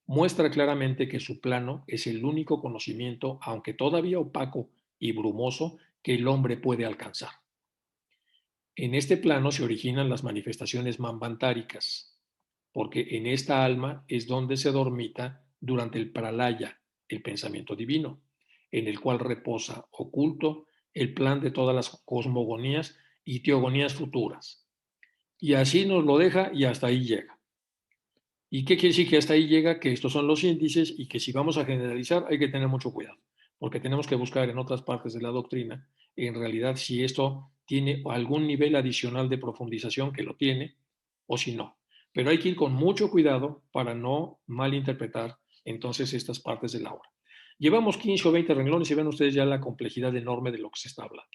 Speaker 1: muestra claramente que su plano es el único conocimiento, aunque todavía opaco y brumoso, que el hombre puede alcanzar. En este plano se originan las manifestaciones manvantáricas, porque en esta alma es donde se dormita durante el pralaya, el pensamiento divino, en el cual reposa oculto el plan de todas las cosmogonías y teogonías futuras. Y así nos lo deja y hasta ahí llega. ¿Y qué quiere decir que hasta ahí llega? Que estos son los índices y que si vamos a generalizar hay que tener mucho cuidado, porque tenemos que buscar en otras partes de la doctrina, en realidad, si esto tiene algún nivel adicional de profundización, que lo tiene, o si no. Pero hay que ir con mucho cuidado para no malinterpretar entonces estas partes de la obra. Llevamos 15 o 20 renglones y ven ustedes ya la complejidad enorme de lo que se está hablando.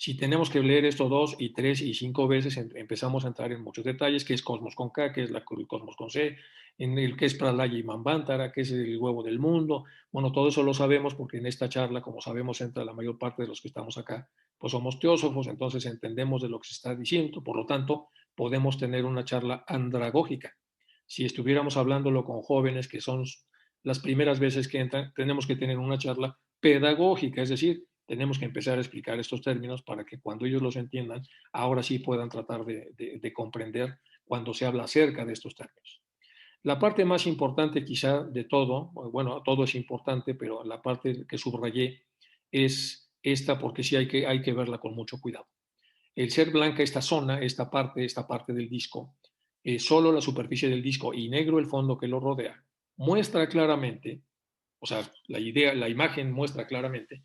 Speaker 1: Si tenemos que leer esto 2 y 3 y 5 veces, empezamos a entrar en muchos detalles, qué es Cosmos con K, qué es el Cosmos con C, en el qué es Pralaya y Manvantara, qué es el huevo del mundo. Bueno, todo eso lo sabemos porque en esta charla, como sabemos, entra la mayor parte de los que estamos acá, pues somos teósofos, entonces entendemos de lo que se está diciendo, por lo tanto, podemos tener una charla andragógica. Si estuviéramos hablándolo con jóvenes que son las primeras veces que entran, tenemos que tener una charla pedagógica, es decir, tenemos que empezar a explicar estos términos para que cuando ellos los entiendan, ahora sí puedan tratar de comprender cuando se habla acerca de estos términos. La parte más importante quizá de todo, bueno, todo es importante, pero la parte que subrayé es esta porque sí hay que verla con mucho cuidado. El ser blanca, esta zona, esta parte del disco, solo la superficie del disco y negro el fondo que lo rodea, muestra claramente, o sea, la imagen muestra claramente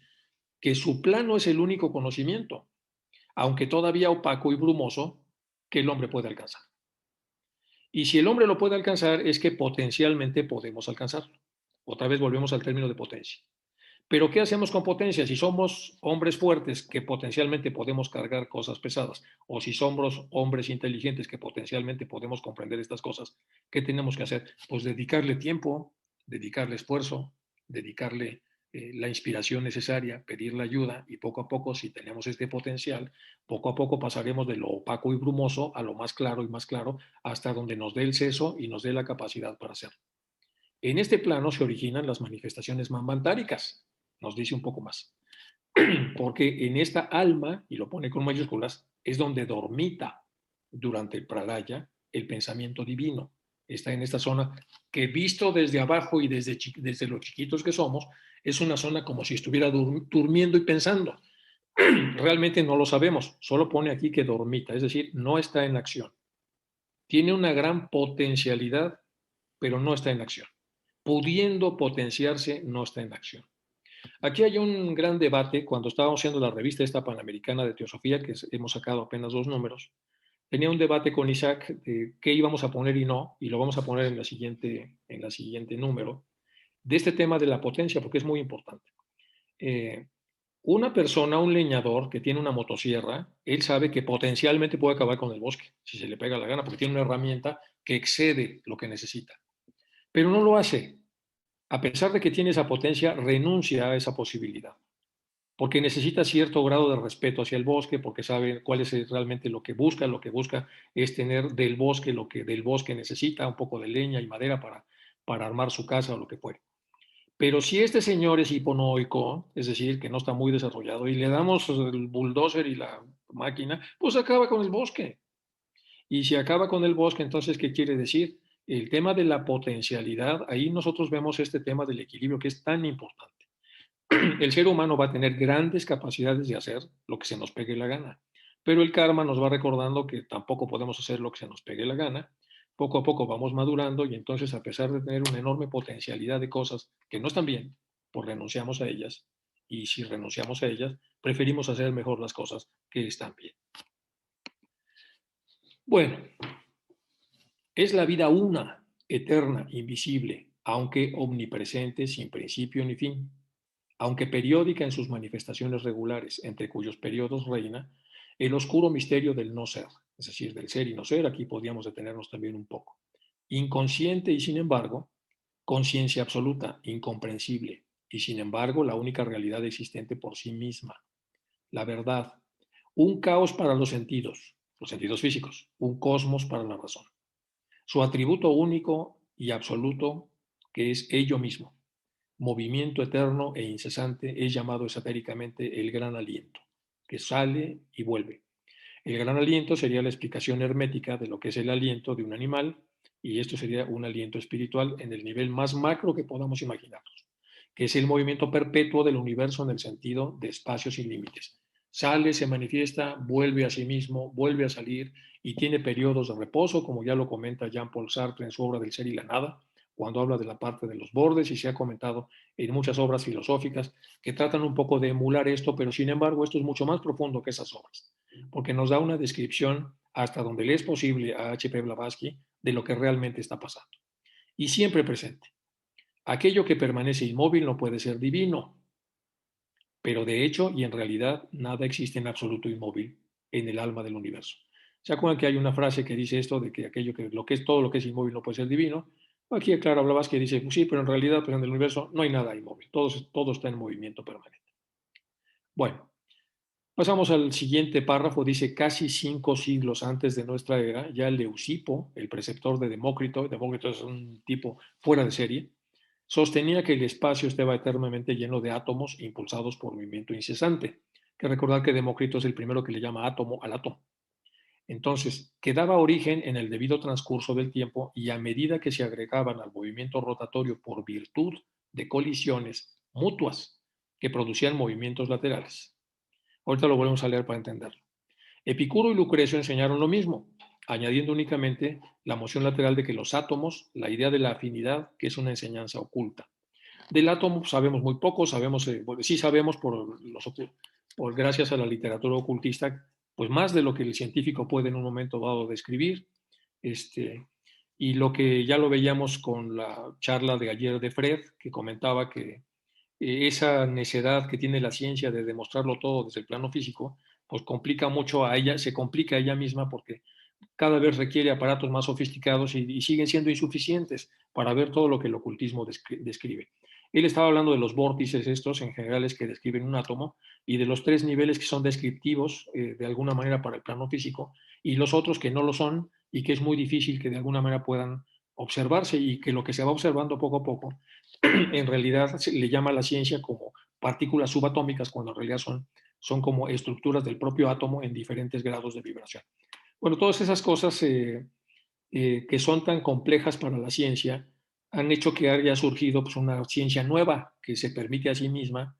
Speaker 1: que su plano es el único conocimiento, aunque todavía opaco y brumoso, que el hombre puede alcanzar. Y si el hombre lo puede alcanzar, es que potencialmente podemos alcanzarlo. Otra vez volvemos al término de potencia. Pero ¿qué hacemos con potencia? Si somos hombres fuertes que potencialmente podemos cargar cosas pesadas, o si somos hombres inteligentes que potencialmente podemos comprender estas cosas, ¿qué tenemos que hacer? Pues dedicarle tiempo, dedicarle esfuerzo, dedicarle la inspiración necesaria, pedir la ayuda y poco a poco, si tenemos este potencial, poco a poco pasaremos de lo opaco y brumoso a lo más claro y más claro hasta donde nos dé el seso y nos dé la capacidad para hacerlo. En este plano se originan las manifestaciones manvantáricas, nos dice un poco más, porque en esta alma, y lo pone con mayúsculas, es donde dormita durante el pralaya el pensamiento divino. Está en esta zona que visto desde abajo y desde los chiquitos que somos, es una zona como si estuviera durmiendo y pensando. Realmente no lo sabemos, solo pone aquí que dormita, es decir, no está en acción. Tiene una gran potencialidad, pero no está en acción. Pudiendo potenciarse, no está en acción. Aquí hay un gran debate. Cuando estábamos haciendo la revista esta panamericana de teosofía, que hemos sacado apenas 2 números, tenía un debate con Isaac de qué íbamos a poner y no, y lo vamos a poner en la siguiente número, de este tema de la potencia, porque es muy importante. Una persona, un leñador que tiene una motosierra, él sabe que potencialmente puede acabar con el bosque, si se le pega la gana, porque tiene una herramienta que excede lo que necesita. Pero no lo hace. A pesar de que tiene esa potencia, renuncia a esa posibilidad, porque necesita cierto grado de respeto hacia el bosque, porque sabe cuál es realmente lo que busca es tener del bosque lo que del bosque necesita, un poco de leña y madera para armar su casa o lo que fuere. Pero si este señor es hiponoico, es decir, que no está muy desarrollado, y le damos el bulldozer y la máquina, pues acaba con el bosque. Y si acaba con el bosque, entonces, ¿qué quiere decir? El tema de la potencialidad, ahí nosotros vemos este tema del equilibrio que es tan importante. El ser humano va a tener grandes capacidades de hacer lo que se nos pegue la gana, pero el karma nos va recordando que tampoco podemos hacer lo que se nos pegue la gana. Poco a poco vamos madurando y entonces, a pesar de tener una enorme potencialidad de cosas que no están bien, pues renunciamos a ellas, y si renunciamos a ellas, preferimos hacer mejor las cosas que están bien. Bueno, es la vida una, eterna, invisible, aunque omnipresente, sin principio ni fin, aunque periódica en sus manifestaciones regulares, entre cuyos periodos reina el oscuro misterio del no ser, es decir, del ser y no ser. Aquí podríamos detenernos también un poco. Inconsciente y, sin embargo, conciencia absoluta, incomprensible, y sin embargo la única realidad existente por sí misma, la verdad, un caos para los sentidos físicos, un cosmos para la razón. Su atributo único y absoluto, que es ello mismo, movimiento eterno e incesante, es llamado esotéricamente el gran aliento, que sale y vuelve. El gran aliento sería la explicación hermética de lo que es el aliento de un animal, y esto sería un aliento espiritual en el nivel más macro que podamos imaginarnos, que es el movimiento perpetuo del universo en el sentido de espacio sin límites. Sale, se manifiesta, vuelve a sí mismo, vuelve a salir y tiene periodos de reposo, como ya lo comenta Jean-Paul Sartre en su obra del ser y la nada, cuando habla de la parte de los bordes, y se ha comentado en muchas obras filosóficas que tratan un poco de emular esto, pero sin embargo esto es mucho más profundo que esas obras, porque nos da una descripción hasta donde le es posible a H.P. Blavatsky de lo que realmente está pasando. Y siempre presente. Aquello que permanece inmóvil no puede ser divino, pero de hecho y en realidad nada existe en absoluto inmóvil en el alma del universo. ¿Se acuerdan que hay una frase que dice esto de que todo lo que es inmóvil no puede ser divino? Aquí, claro, Blavatsky dice, pues sí, pero en realidad pues en el universo no hay nada inmóvil, todo está en movimiento permanente. Bueno, pasamos al siguiente párrafo. Dice, casi 5 siglos antes de nuestra era, ya Leucipo, el preceptor de Demócrito es un tipo fuera de serie, sostenía que el espacio estaba eternamente lleno de átomos impulsados por movimiento incesante. Que recordar que Demócrito es el primero que le llama átomo al átomo. Entonces, que daba origen en el debido transcurso del tiempo y a medida que se agregaban al movimiento rotatorio por virtud de colisiones mutuas que producían movimientos laterales. Ahorita lo volvemos a leer para entenderlo. Epicuro y Lucrecio enseñaron lo mismo, añadiendo únicamente la moción lateral de que los átomos, la idea de la afinidad, que es una enseñanza oculta. Del átomo sabemos muy poco, sí sabemos gracias a la literatura ocultista, pues más de lo que el científico puede en un momento dado describir, y lo que ya lo veíamos con la charla de ayer de Fred, que comentaba que esa necedad que tiene la ciencia de demostrarlo todo desde el plano físico, pues complica mucho a ella, se complica a ella misma porque cada vez requiere aparatos más sofisticados y siguen siendo insuficientes para ver todo lo que el ocultismo describe. Él estaba hablando de los vórtices estos en generales que describen un átomo y de los 3 niveles que son descriptivos de alguna manera para el plano físico y los otros que no lo son y que es muy difícil que de alguna manera puedan observarse, y que lo que se va observando poco a poco en realidad se le llama a la ciencia como partículas subatómicas, cuando en realidad son como estructuras del propio átomo en diferentes grados de vibración. Bueno, todas esas cosas que son tan complejas para la ciencia han hecho que haya surgido pues, una ciencia nueva que se permite a sí misma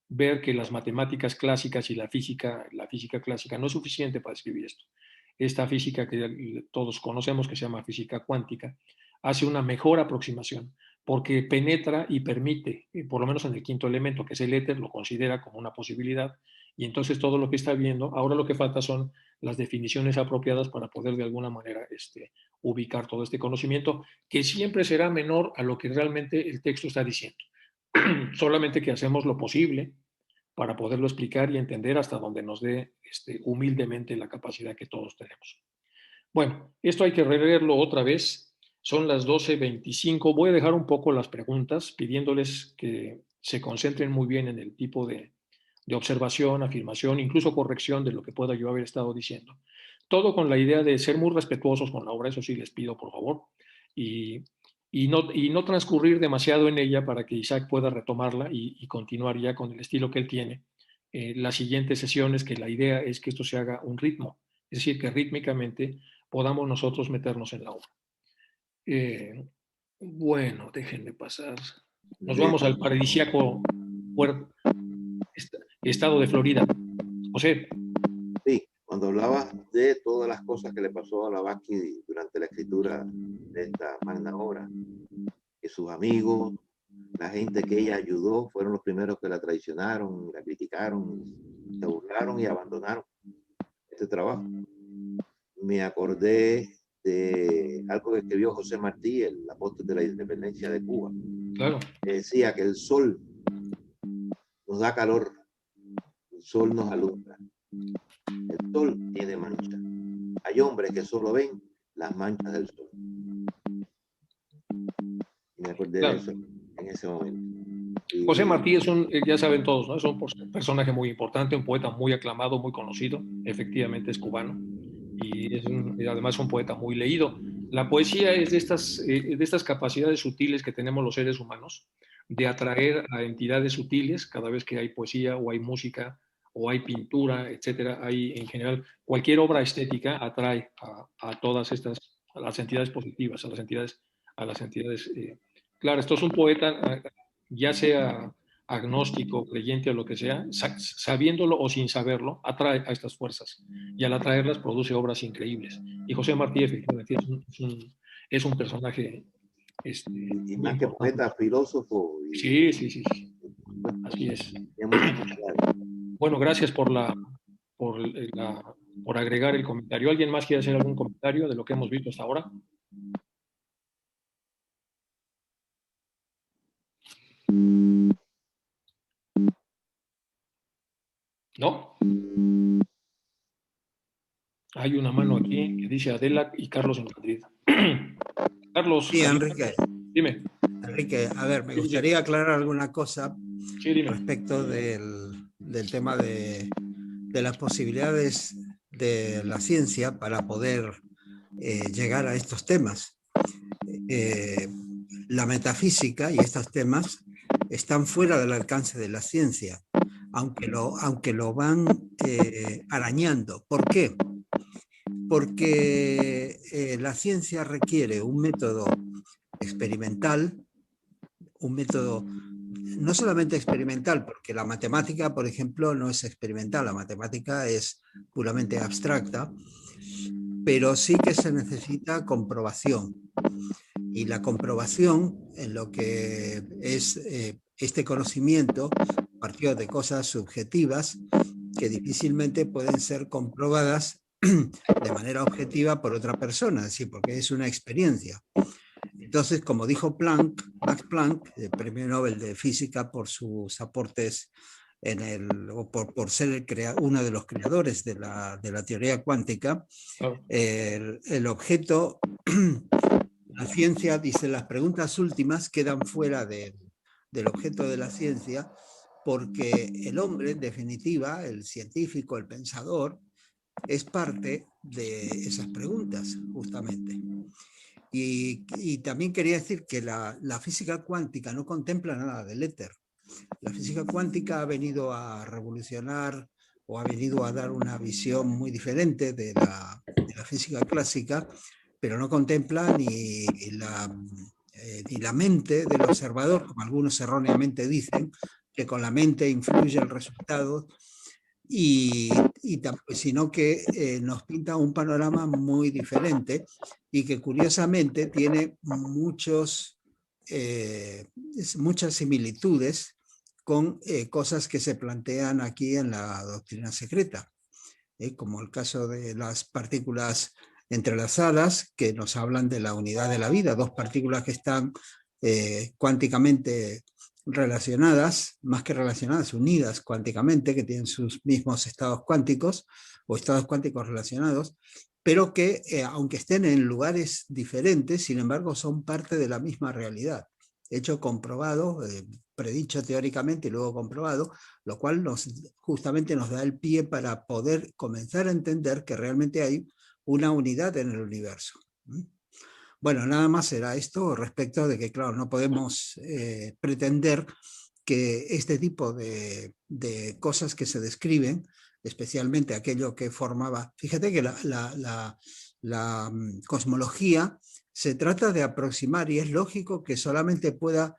Speaker 1: ver que las matemáticas clásicas y la física clásica no es suficiente para describir esto. Esta física que todos conocemos, que se llama física cuántica, hace una mejor aproximación, porque penetra y permite, por lo menos en el quinto elemento, que es el éter, lo considera como una posibilidad, y entonces todo lo que está viendo, ahora lo que falta son las definiciones apropiadas para poder de alguna manera ubicar todo este conocimiento, que siempre será menor a lo que realmente el texto está diciendo. Solamente que hacemos lo posible para poderlo explicar y entender hasta donde nos dé humildemente la capacidad que todos tenemos. Bueno, esto hay que releerlo otra vez. Son las 12:25. Voy a dejar un poco las preguntas, pidiéndoles que se concentren muy bien en el tipo de observación, afirmación, incluso corrección de lo que pueda yo haber estado diciendo. Todo con la idea de ser muy respetuosos con la obra, eso sí les pido por favor, y, no transcurrir demasiado en ella para que Isaac pueda retomarla y continuar ya con el estilo que él tiene. Las siguientes sesiones, que la idea es que esto se haga un ritmo, es decir, que rítmicamente podamos nosotros meternos en la obra. Bueno, déjenme pasar. Nos vamos al paradisíaco estado de Florida. José.
Speaker 4: Sí, cuando hablabas de todas las cosas que le pasó a Blavatsky durante la escritura de esta magna obra, que sus amigos, la gente que ella ayudó, fueron los primeros que la traicionaron, la criticaron, se burlaron y abandonaron este trabajo. Me acordé de algo que escribió José Martí, el apóstol de la independencia de Cuba.
Speaker 1: Claro.
Speaker 4: Que decía que el sol nos da calor, el sol nos alumbra, el sol tiene mancha. Hay hombres que solo ven las manchas del sol. Y me acordé de eso en ese momento. Y
Speaker 1: José Martí es ya saben todos, ¿no? Es un personaje muy importante, un poeta muy aclamado, muy conocido, efectivamente es cubano y además un poeta muy leído. La poesía es de estas capacidades sutiles que tenemos los seres humanos, de atraer a entidades sutiles cada vez que hay poesía o hay música o hay pintura, etcétera. Hay en general cualquier obra estética atrae a todas a las entidades positivas, a las entidades. Claro, esto es un poeta, ya sea agnóstico, creyente o lo que sea, sabiéndolo o sin saberlo, atrae a estas fuerzas y al atraerlas produce obras increíbles. Y José Martí efectivamente es un personaje
Speaker 4: y más que poeta, filósofo.
Speaker 1: Sí, sí, sí, sí. Así es. Bueno, gracias por agregar el comentario. ¿Alguien más quiere hacer algún comentario de lo que hemos visto hasta ahora? ¿No? Hay una mano aquí que dice Adela y Carlos en Madrid. Carlos.
Speaker 5: Sí, Enrique.
Speaker 1: Dime.
Speaker 5: Enrique, a ver, me gustaría aclarar alguna cosa respecto del tema de las posibilidades de la ciencia para poder llegar a estos temas. La metafísica y estos temas están fuera del alcance de la ciencia, aunque lo van arañando. ¿Por qué? Porque la ciencia requiere un método experimental, un método no solamente experimental, porque la matemática, por ejemplo, no es experimental, la matemática es puramente abstracta, pero sí que se necesita comprobación. Y la comprobación en lo que es este conocimiento partió de cosas subjetivas que difícilmente pueden ser comprobadas de manera objetiva por otra persona, es decir, porque es una experiencia. Entonces, como dijo Max Planck, el premio Nobel de Física por sus aportes por ser uno de los creadores de la teoría cuántica, el objeto, la ciencia, dice, las preguntas últimas quedan fuera del objeto de la ciencia porque el hombre, en definitiva, el científico, el pensador, es parte de esas preguntas, justamente. Y también quería decir que la física cuántica no contempla nada del éter. La física cuántica ha venido a revolucionar o ha venido a dar una visión muy diferente de la física clásica, pero no contempla ni la mente del observador, como algunos erróneamente dicen, que con la mente influye el resultado, sino que nos pinta un panorama muy diferente y que curiosamente tiene muchos muchas similitudes con cosas que se plantean aquí en la doctrina secreta, como el caso de las partículas entrelazadas que nos hablan de la unidad de la vida, dos partículas que están cuánticamente relacionadas, más que relacionadas, unidas cuánticamente, que tienen sus mismos estados cuánticos o estados cuánticos relacionados, pero que aunque estén en lugares diferentes, sin embargo son parte de la misma realidad. Hecho comprobado, predicho teóricamente y luego comprobado, lo cual justamente nos da el pie para poder comenzar a entender que realmente hay una unidad en el universo. Bueno, nada más será esto respecto de que, claro, no podemos pretender que este tipo de cosas que se describen, especialmente aquello que formaba, fíjate que la cosmología se trata de aproximar y es lógico que solamente pueda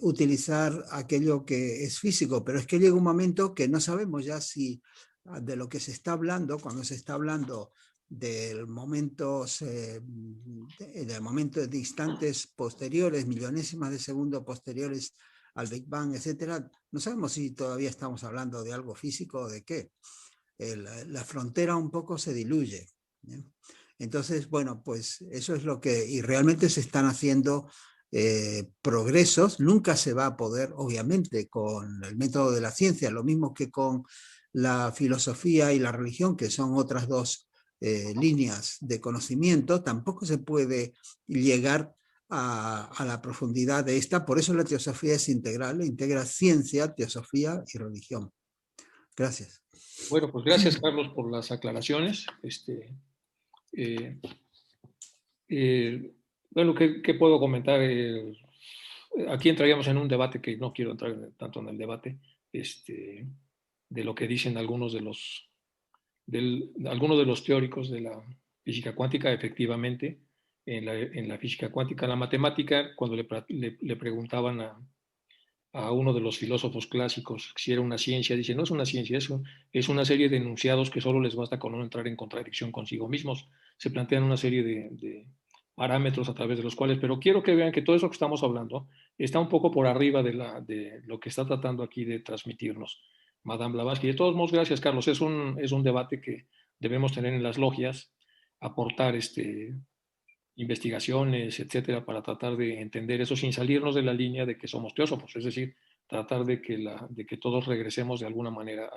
Speaker 5: utilizar aquello que es físico, pero es que llega un momento que no sabemos ya si de lo que se está hablando, cuando se está hablando del momento de instantes posteriores, millonésimas de segundo posteriores al Big Bang, etcétera, no sabemos si todavía estamos hablando de algo físico o de qué. La frontera un poco se diluye. Entonces, bueno, pues eso es lo que, y realmente se están haciendo progresos. Nunca se va a poder, obviamente, con el método de la ciencia, lo mismo que con la filosofía y la religión, que son otras dos líneas de conocimiento, tampoco se puede llegar a la profundidad de esta. Por eso la teosofía es integral, integra ciencia, teosofía y religión. Gracias.
Speaker 1: Bueno, pues gracias, Carlos, por las aclaraciones. Bueno, ¿qué puedo comentar? Aquí entraríamos en un debate que no quiero entrar tanto en el debate, de lo que dicen algunos de los teóricos de la física cuántica. Efectivamente, en la física cuántica, la matemática, cuando le preguntaban a uno de los filósofos clásicos si era una ciencia, dice, no es una ciencia, es una serie de enunciados que solo les basta con no entrar en contradicción consigo mismos. Se plantean una serie de parámetros a través de los cuales, pero quiero que vean que todo eso que estamos hablando está un poco por arriba de lo que está tratando aquí de transmitirnos Madame Blavatsky. De todos modos, gracias, Carlos. Es un debate que debemos tener en las logias, aportar investigaciones, etcétera, para tratar de entender eso sin salirnos de la línea de que somos teósofos, es decir, tratar de que todos regresemos de alguna manera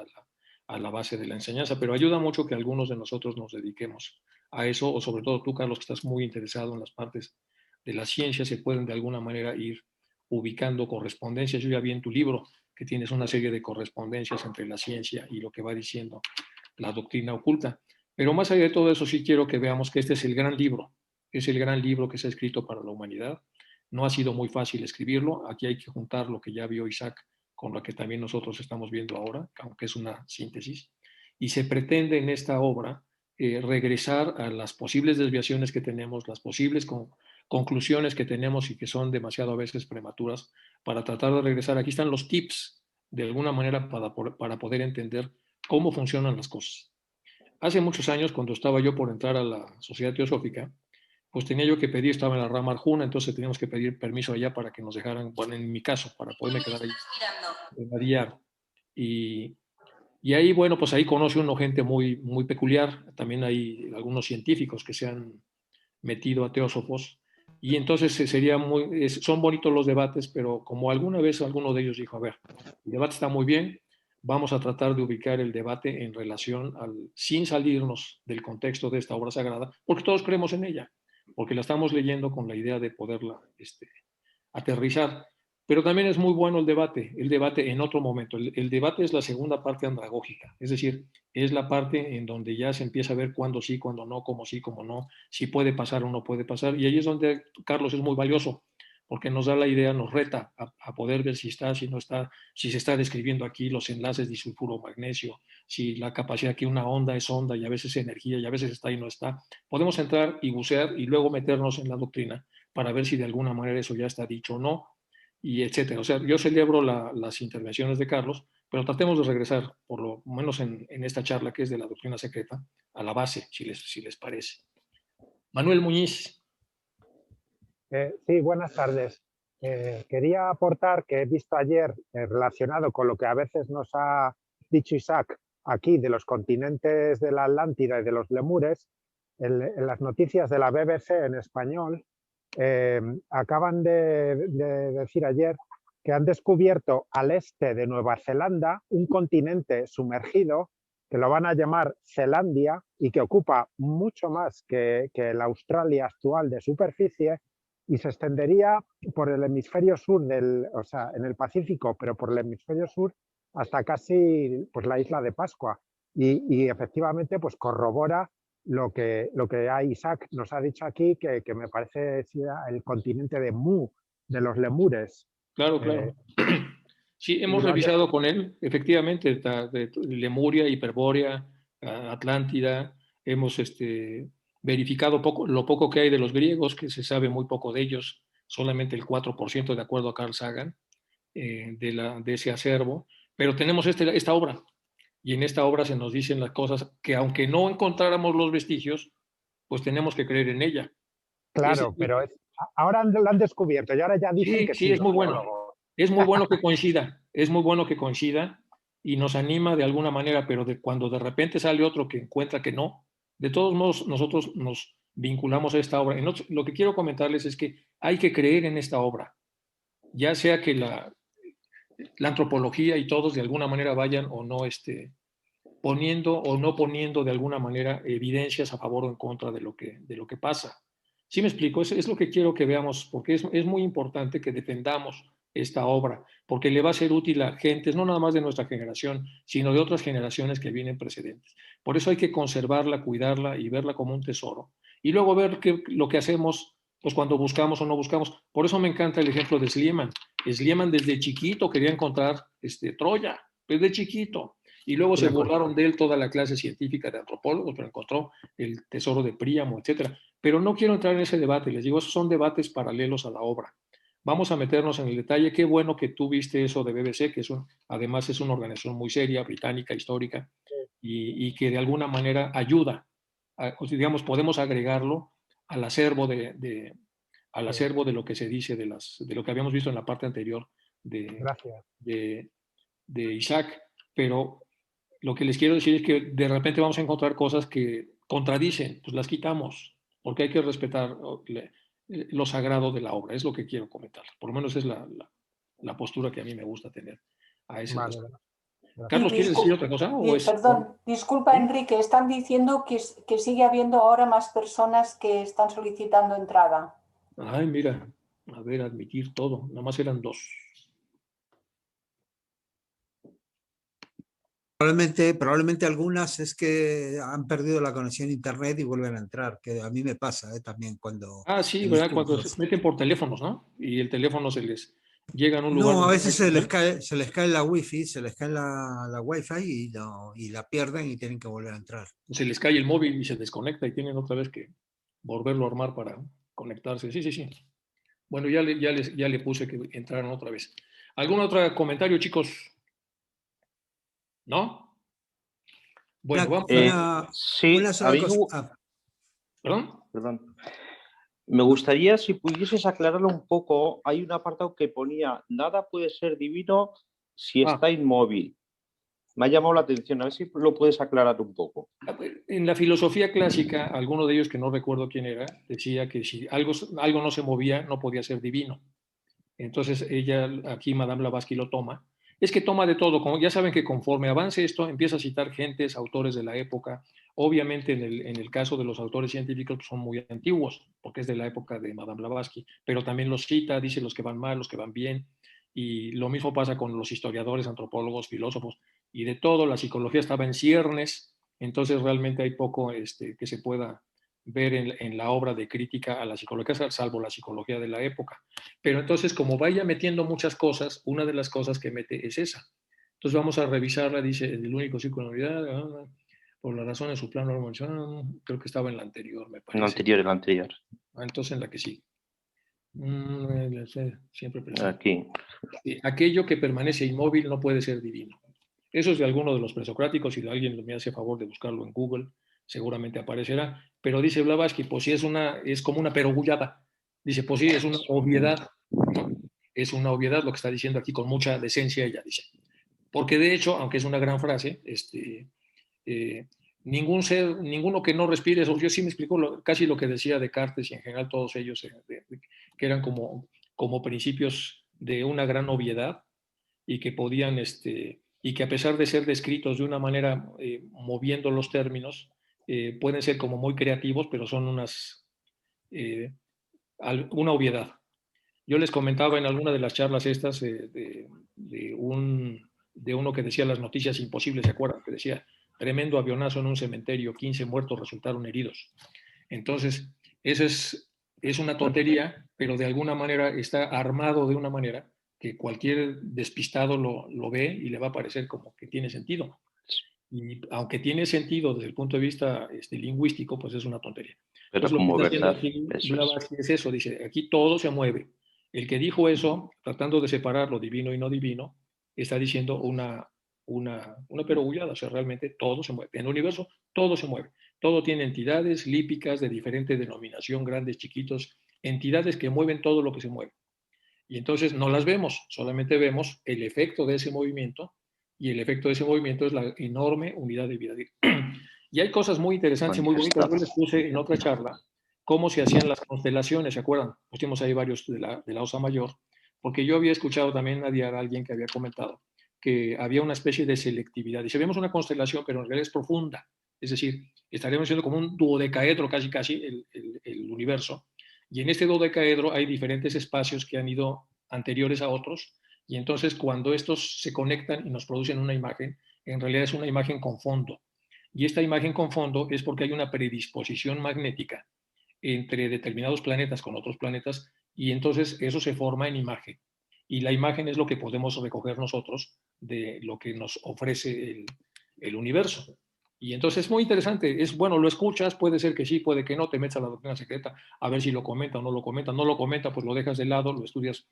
Speaker 1: a la base de la enseñanza, pero ayuda mucho que algunos de nosotros nos dediquemos a eso, o sobre todo tú, Carlos, que estás muy interesado en las partes de la ciencia, se pueden de alguna manera ir ubicando correspondencias. Yo ya vi en tu libro que tienes una serie de correspondencias entre la ciencia y lo que va diciendo la doctrina oculta. Pero más allá de todo eso, sí quiero que veamos que este es el gran libro, es el gran libro que se ha escrito para la humanidad. No ha sido muy fácil escribirlo. Aquí hay que juntar lo que ya vio Isaac con lo que también nosotros estamos viendo ahora, aunque es una síntesis. Y se pretende en esta obra regresar a las posibles desviaciones que tenemos, las posibles conclusiones que tenemos y que son demasiado a veces prematuras, para tratar de regresar. Aquí están los tips, de alguna manera, para poder entender cómo funcionan las cosas. Hace muchos años, cuando estaba yo por entrar a la Sociedad Teosófica, pues tenía yo que pedir, estaba en la rama Arjuna, entonces teníamos que pedir permiso allá para que nos dejaran, bueno, en mi caso, para poderme quedar ahí a diar. Y ahí, bueno, pues ahí conoce uno gente muy, muy peculiar. También hay algunos científicos que se han metido a teósofos. Y entonces son bonitos los debates, pero como alguna vez alguno de ellos dijo, a ver, el debate está muy bien, vamos a tratar de ubicar el debate en relación sin salirnos del contexto de esta obra sagrada, porque todos creemos en ella, porque la estamos leyendo con la idea de poderla aterrizar. Pero también es muy bueno el debate en otro momento. El debate es la segunda parte andragógica, es decir, es la parte en donde ya se empieza a ver cuándo sí, cuándo no, cómo sí, cómo no, si puede pasar o no puede pasar. Y ahí es donde Carlos es muy valioso, porque nos da la idea, nos reta a poder ver si está, si no está, si se está describiendo aquí los enlaces de sulfuro magnesio, si la capacidad que una onda es onda y a veces energía y a veces está y no está. Podemos entrar y bucear y luego meternos en la doctrina para ver si de alguna manera eso ya está dicho o no, y etcétera. O sea, yo celebro las intervenciones de Carlos, pero tratemos de regresar, por lo menos en esta charla que es de la doctrina secreta, a la base, si les parece. Manuel Muñiz.
Speaker 6: Sí, buenas tardes. quería aportar que he visto ayer, relacionado con lo que a veces nos ha dicho Isaac aquí de los continentes de la Atlántida y de los lemures, en las noticias de la BBC en español, acaban de decir ayer que han descubierto al este de Nueva Zelanda un continente sumergido que lo van a llamar Zelandia y que ocupa mucho más que la Australia actual de superficie y se extendería por el hemisferio sur, o sea, en el Pacífico, pero por el hemisferio sur hasta casi pues, la isla de Pascua. Y efectivamente pues, corrobora lo que Isaac nos ha dicho aquí, que me parece el continente de Mu, de los lemures.
Speaker 1: Claro, claro. Sí, hemos revisado con él, efectivamente, de Lemuria, Hiperbórea, Atlántida, hemos verificado lo poco que hay de los griegos, que se sabe muy poco de ellos, solamente el 4% de acuerdo a Carl Sagan, de ese acervo, pero tenemos esta obra, y en esta obra se nos dicen las cosas que aunque no encontráramos los vestigios, pues tenemos que creer en ella.
Speaker 6: Claro, pero ahora lo han descubierto y ahora ya dicen que
Speaker 1: sí, es muy bueno. Es muy bueno que coincida, es muy bueno que coincida y nos anima de alguna manera, pero cuando de repente sale otro que encuentra que no, de todos modos nosotros nos vinculamos a esta obra. Lo que quiero comentarles es que hay que creer en esta obra, ya sea que la antropología y todos de alguna manera vayan o no poniendo o no poniendo de alguna manera evidencias a favor o en contra de lo que pasa. ¿Sí me explico? Es lo que quiero que veamos, porque es muy importante que defendamos esta obra, porque le va a ser útil a gentes, no nada más de nuestra generación, sino de otras generaciones que vienen precedentes. Por eso hay que conservarla, cuidarla y verla como un tesoro. Y luego ver lo que hacemos pues cuando buscamos o no buscamos. Por eso me encanta el ejemplo de Schliemann. Schliemann desde chiquito quería encontrar Troya, desde chiquito. Y luego se burlaron de él toda la clase científica de antropólogos, pero encontró el tesoro de Príamo, etc. Pero no quiero entrar en ese debate, les digo, esos son debates paralelos a la obra. Vamos a meternos en el detalle. Qué bueno que tú viste eso de BBC, que además es una organización muy seria, británica, histórica, y que de alguna manera ayuda. Digamos, podemos agregarlo al acervo al acervo de lo que se dice, de lo que habíamos visto en la parte anterior de Isaac. Pero lo que les quiero decir es que de repente vamos a encontrar cosas que contradicen, pues las quitamos, porque hay que respetar lo sagrado de la obra, es lo que quiero comentar. Por lo menos es la postura que a mí me gusta tener a ese respecto. Carlos, ¿quieres decir otra cosa?
Speaker 3: Perdón, disculpa, Enrique, están diciendo que sigue habiendo ahora más personas que están solicitando entrada.
Speaker 1: Ay, mira, a ver, admitir todo, nada más eran 2.
Speaker 5: Probablemente algunas es que han perdido la conexión a internet y vuelven a entrar, que a mí me pasa también cuando...
Speaker 1: Sí, ¿verdad? Cuando se meten por teléfonos, ¿no? Y el teléfono se les llega a un lugar...
Speaker 5: No, a veces se les cae la wifi, se les cae la wifi y la pierden y tienen que volver a entrar.
Speaker 1: Se les cae el móvil y se desconecta y tienen otra vez que volverlo a armar para conectarse. Sí. Bueno, ya le puse que entraran otra vez. ¿Algún otro comentario, chicos? ¿No? Bueno, vamos.
Speaker 7: Sí, Perdón. Me gustaría si pudieses aclararlo un poco. Hay un apartado que ponía: nada puede ser divino si está inmóvil. Me ha llamado la atención, a ver si lo puedes aclarar un poco.
Speaker 1: En la filosofía clásica, alguno de ellos, que no recuerdo quién era, decía que si algo no se movía, no podía ser divino. Entonces ella, aquí Madame Blavatsky lo toma. Es que toma de todo, como ya saben que conforme avance esto, empieza a citar gentes, autores de la época. Obviamente en el caso de los autores científicos pues son muy antiguos, porque es de la época de Madame Blavatsky, pero también los cita, dice los que van mal, los que van bien, y lo mismo pasa con los historiadores, antropólogos, filósofos, y de todo. La psicología estaba en ciernes, entonces realmente hay poco que se pueda ver en la obra de crítica a la psicología, salvo la psicología de la época. Pero entonces, como vaya metiendo muchas cosas, una de las cosas que mete es esa. Entonces vamos a revisarla, dice, el único círculo de unidad, por la razón de su plano, creo que estaba en la anterior, me parece.
Speaker 7: En la anterior.
Speaker 1: Entonces en la que sí. Siempre presente.
Speaker 7: Aquí.
Speaker 1: Aquello que permanece inmóvil no puede ser divino. Eso es de alguno de los presocráticos, si alguien me hace favor de buscarlo en Google, seguramente aparecerá. Pero dice Blavatsky, pues sí es como una perogullada. Dice, pues sí, es una obviedad. es una obviedad lo que está diciendo aquí con mucha decencia ella dice. Porque de hecho, aunque es una gran frase, ningún ser, ninguno que no respire, yo sí me explico casi lo que decía Descartes y en general todos ellos, que eran como principios de una gran obviedad y que podían, y que a pesar de ser descritos de una manera moviendo los términos, pueden ser como muy creativos, pero son una obviedad. Yo les comentaba en alguna de las charlas estas de uno que decía las noticias imposibles, ¿se acuerdan? Que decía, tremendo avionazo en un cementerio, 15 muertos resultaron heridos. Entonces, eso es una tontería, pero de alguna manera está armado de una manera que cualquier despistado lo ve y le va a parecer como que tiene sentido. Y aunque tiene sentido desde el punto de vista lingüístico, pues es una tontería.
Speaker 7: Pero
Speaker 1: Entonces,
Speaker 7: como
Speaker 1: lo que está
Speaker 7: verdad,
Speaker 1: haciendo aquí
Speaker 7: eso
Speaker 1: Blavatsky es eso, dice, aquí todo se mueve. El que dijo eso, tratando de separar lo divino y no divino, está diciendo una perogullada, o sea, realmente todo se mueve. En el universo todo se mueve. Todo tiene entidades lípicas de diferente denominación, grandes, chiquitos, entidades que mueven todo lo que se mueve. Y entonces no las vemos, solamente vemos el efecto de ese movimiento, y el efecto de ese movimiento es la enorme unidad de vida. Y hay cosas muy interesantes y muy bonitas. Yo les puse en otra charla cómo se hacían las constelaciones, ¿se acuerdan? Pusimos ahí varios de la Osa Mayor, porque yo había escuchado también a alguien que había comentado que había una especie de selectividad. Dice, vemos una constelación, pero en realidad es profunda. Es decir, estaríamos siendo como un duodecaedro casi el universo. Y en este dodecaedro hay diferentes espacios que han ido anteriores a otros, y entonces cuando estos se conectan y nos producen una imagen, en realidad es una imagen con fondo. Y esta imagen con fondo es porque hay una predisposición magnética entre determinados planetas con otros planetas, y entonces eso se forma en imagen. Y la imagen es lo que podemos recoger nosotros de lo que nos ofrece el universo. Y entonces es muy interesante, es bueno, lo escuchas, puede ser que sí, puede que no, te metas a la doctrina secreta a ver si lo comenta o no lo comenta, no lo comenta, pues lo dejas de lado, lo estudias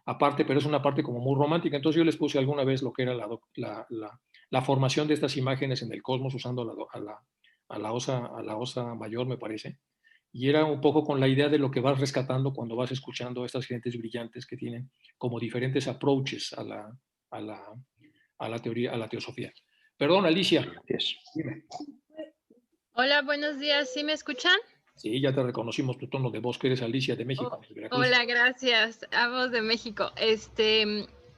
Speaker 1: aparte, pero es una parte como muy romántica. Entonces yo les puse alguna vez lo que era la formación de estas imágenes en el cosmos usando a la osa mayor, me parece, y era un poco con la idea de lo que vas rescatando cuando vas escuchando a estas gentes brillantes que tienen como diferentes approaches a la teoría, a la teosofía. Perdón, Alicia. Dime.
Speaker 8: Hola, buenos días. ¿Sí me escuchan?
Speaker 1: Sí, ya te reconocimos tu tono de voz, que eres Alicia de México.
Speaker 8: Hola, gracias. A voz de México.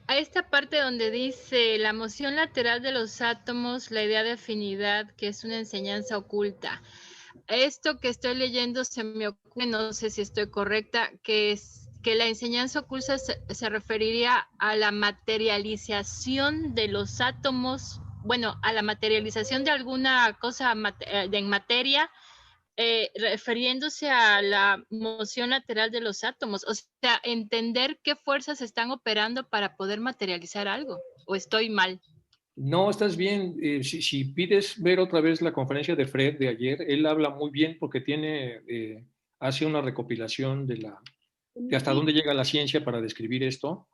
Speaker 8: A esta parte donde dice la moción lateral de los átomos, la idea de afinidad, que es una enseñanza oculta. Esto que estoy leyendo se me ocurre, no sé si estoy correcta, que la enseñanza oculta se referiría a la materialización de los átomos, bueno, a la materialización de alguna cosa en materia, refiriéndose a la moción lateral de los átomos, o sea, entender qué fuerzas están operando para poder materializar algo, o estoy mal.
Speaker 1: No, estás bien. Si pides ver otra vez la conferencia de Fred de ayer, él habla muy bien porque hace una recopilación de hasta dónde llega la ciencia para describir esto.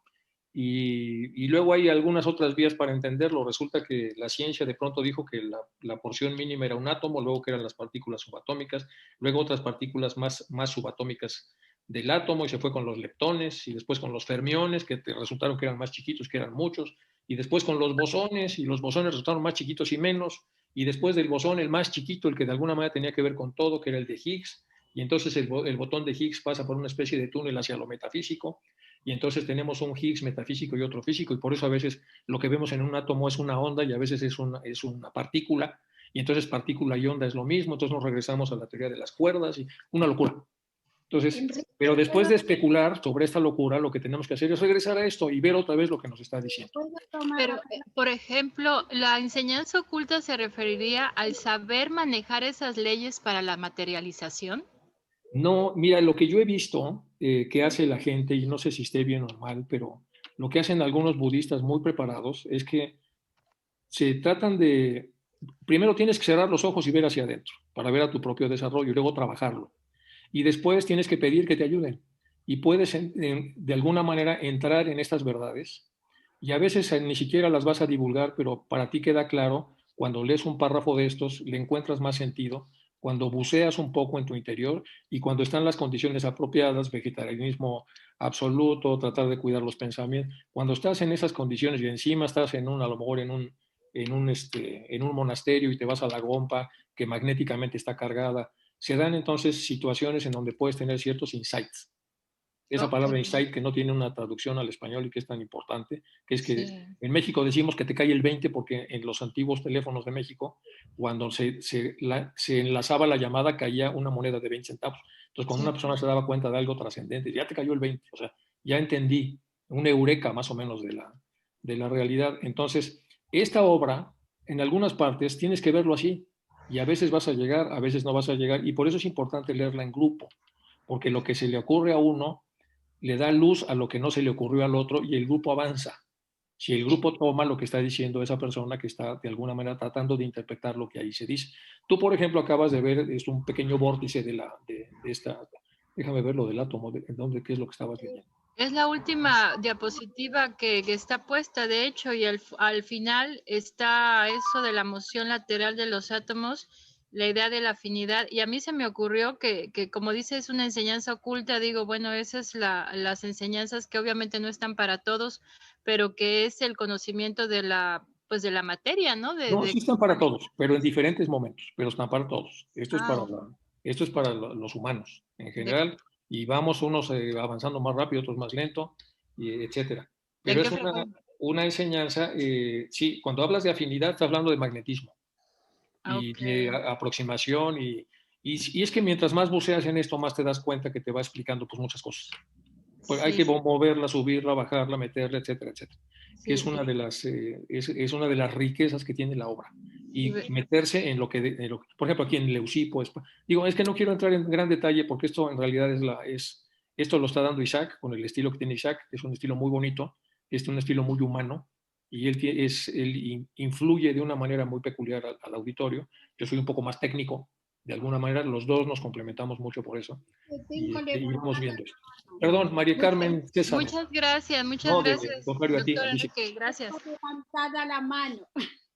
Speaker 1: Y luego hay algunas otras vías para entenderlo. Resulta que la ciencia de pronto dijo que la porción mínima era un átomo, luego que eran las partículas subatómicas, luego otras partículas más subatómicas del átomo, y se fue con los leptones, y después con los fermiones, que resultaron que eran más chiquitos, que eran muchos, y después con los bosones, y los bosones resultaron más chiquitos y menos, y después del bosón el más chiquito, el que de alguna manera tenía que ver con todo, que era el de Higgs, y entonces el botón de Higgs pasa por una especie de túnel hacia lo metafísico, y entonces tenemos un Higgs metafísico y otro físico, y por eso a veces lo que vemos en un átomo es una onda y a veces es una partícula, y entonces partícula y onda es lo mismo, entonces nos regresamos a la teoría de las cuerdas, y una locura. Entonces, pero después de especular sobre esta locura, lo que tenemos que hacer es regresar a esto y ver otra vez lo que nos está diciendo.
Speaker 8: Pero, por ejemplo, la enseñanza oculta se referiría al saber manejar esas leyes para la materialización.
Speaker 1: No, mira, lo que yo he visto que hace la gente, y no sé si esté bien o mal, pero lo que hacen algunos budistas muy preparados es que se tratan de, primero tienes que cerrar los ojos y ver hacia adentro para ver a tu propio desarrollo y luego trabajarlo. Y después tienes que pedir que te ayuden. Y puedes de alguna manera entrar en estas verdades, y a veces ni siquiera las vas a divulgar, pero para ti queda claro, cuando lees un párrafo de estos, le encuentras más sentido, cuando buceas un poco en tu interior y cuando están las condiciones apropiadas, vegetarianismo absoluto, tratar de cuidar los pensamientos. Cuando estás en esas condiciones y encima estás a lo mejor en un monasterio y te vas a la Gompa, que magnéticamente está cargada, se dan entonces situaciones en donde puedes tener ciertos insights. Esa palabra insight que no tiene una traducción al español y que es tan importante, que es que en México decimos que te cae el 20 porque en los antiguos teléfonos de México, cuando se enlazaba la llamada, caía una moneda de 20 centavos. Entonces, cuando una persona se daba cuenta de algo trascendente, ya te cayó el 20, o sea, ya entendí, un eureka más o menos de la realidad. Entonces, esta obra, en algunas partes, tienes que verlo así, y a veces vas a llegar, a veces no vas a llegar, y por eso es importante leerla en grupo, porque lo que se le ocurre a uno le da luz a lo que no se le ocurrió al otro y el grupo avanza. Si el grupo toma lo que está diciendo esa persona que está de alguna manera tratando de interpretar lo que ahí se dice. Tú, por ejemplo, acabas de ver es un pequeño vórtice de esta, déjame ver lo del átomo, ¿qué es lo que estabas leyendo?
Speaker 8: Es la última diapositiva que está puesta, de hecho, y al final está eso de la moción lateral de los átomos, la idea de la afinidad, y a mí se me ocurrió que como dice, es una enseñanza oculta, digo, bueno, esas las enseñanzas que obviamente no están para todos, pero que es el conocimiento de la materia, ¿no?
Speaker 1: No, sí están para todos, pero en diferentes momentos, pero están para todos. Esto es para los humanos en general, y vamos unos avanzando más rápido, otros más lento, etcétera. Pero es una enseñanza, sí, cuando hablas de afinidad, estás hablando de magnetismo y de aproximación, y es que mientras más buceas en esto, más te das cuenta que te va explicando pues muchas cosas. Pues hay que moverla, subirla, bajarla, meterla, etcétera, etcétera. Que es una de las es una de las riquezas que tiene la obra. Y meterse en lo que, por ejemplo, aquí en Leucipo, digo, es que no quiero entrar en gran detalle porque esto en realidad esto lo está dando Isaac con el estilo que tiene Isaac, que es un estilo muy bonito, es un estilo muy humano, y él influye de una manera muy peculiar al auditorio. Yo soy un poco más técnico, de alguna manera los dos nos complementamos mucho por eso. Y vamos viendo esto. Perdón, María Carmen César.
Speaker 8: Muchas gracias, doctor Enrique, gracias.
Speaker 9: Levantada la mano.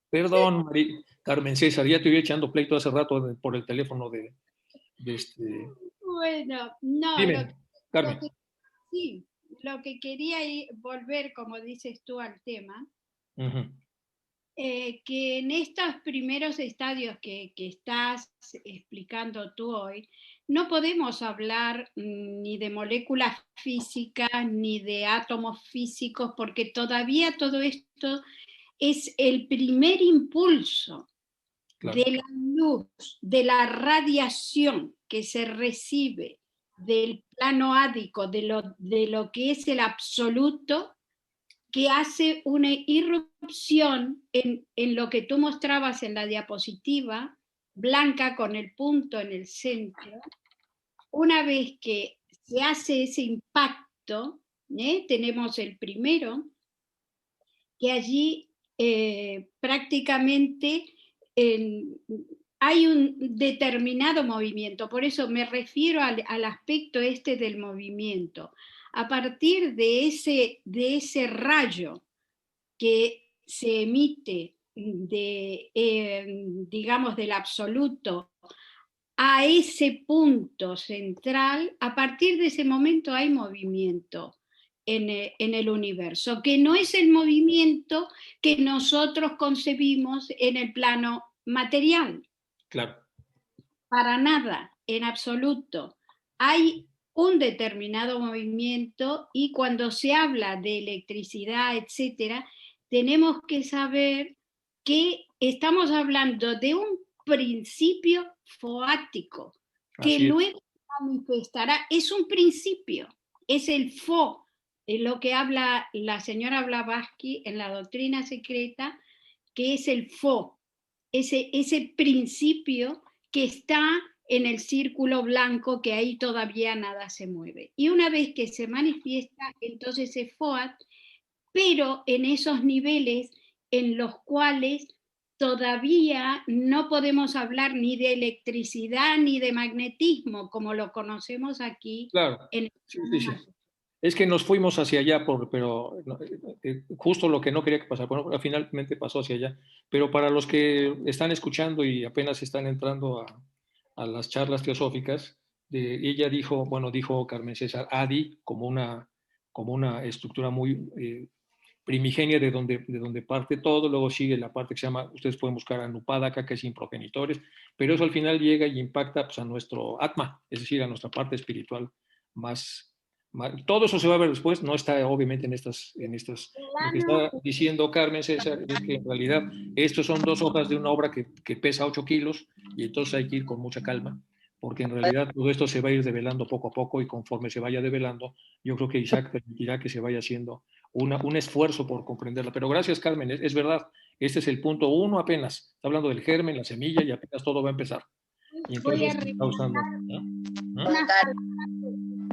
Speaker 1: Perdón, María Carmen César, ya te iba echando pleito hace rato por el teléfono de
Speaker 9: Bueno, no,
Speaker 1: dime, Carmen.
Speaker 9: Lo que quería volver, como dices tú, al tema, que en estos primeros estadios que estás explicando tú hoy, no podemos hablar ni de moléculas físicas ni de átomos físicos, porque todavía todo esto es el primer impulso de la luz, de la radiación que se recibe del plano ádico, de lo que es el absoluto, que hace una irrupción en lo que tú mostrabas en la diapositiva, blanca con el punto en el centro. Una vez que se hace ese impacto, tenemos el primero, que allí prácticamente hay un determinado movimiento, por eso me refiero al aspecto del movimiento. A partir de ese rayo que se emite digamos, del absoluto a ese punto central, a partir de ese momento hay movimiento en el universo, que no es el movimiento que nosotros concebimos en el plano material.
Speaker 1: Claro.
Speaker 9: Para nada, en absoluto. Hay un determinado movimiento, y cuando se habla de electricidad, etcétera, tenemos que saber que estamos hablando de un principio foático que luego manifestará. Es un principio, es el fo, es lo que habla la señora Blavatsky en la doctrina secreta, que es el fo, ese principio que está en el círculo blanco, que ahí todavía nada se mueve. Y una vez que se manifiesta, entonces es FOAT, pero en esos niveles en los cuales todavía no podemos hablar ni de electricidad ni de magnetismo, como lo conocemos aquí.
Speaker 1: Claro. Sí. Es que nos fuimos hacia allá, pero justo lo que no quería que pasara. Bueno, finalmente pasó hacia allá. Pero para los que están escuchando y apenas están entrando a las charlas teosóficas, ella dijo, bueno, dijo Carmen César, Adi como una estructura muy primigenia de donde parte todo, luego sigue la parte que se llama, ustedes pueden buscar Anupadaka, que es sin progenitores, pero eso al final llega y impacta pues, a nuestro Atma, es decir, a nuestra parte espiritual más. Todo eso se va a ver después, no está obviamente en estas. Lo que está diciendo Carmen César es que en realidad estos son 2 hojas de una obra que pesa 8 kilos y entonces hay que ir con mucha calma, porque en realidad todo esto se va a ir develando poco a poco y conforme se vaya develando, yo creo que Isaac permitirá que se vaya haciendo un esfuerzo por comprenderla. Pero gracias, Carmen, es verdad, este es el punto 1 apenas, está hablando del germen, la semilla y apenas todo va a empezar. Y entonces está usando.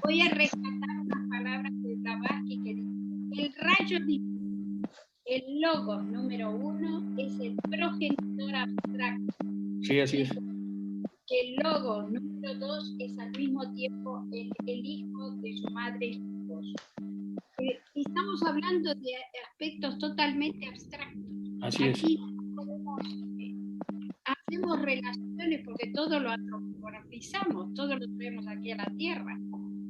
Speaker 9: Voy a rescatar unas palabras de Blavatsky que dice: el rayo divino, el logos número 1, es el progenitor abstracto.
Speaker 1: Sí, así es.
Speaker 9: Que el logos número 2 es al mismo tiempo el hijo de su madre y su esposo. Estamos hablando de aspectos totalmente abstractos.
Speaker 1: Así es.
Speaker 9: Aquí hacemos relaciones porque todo lo antropomorfizamos, todo lo traemos aquí a la Tierra,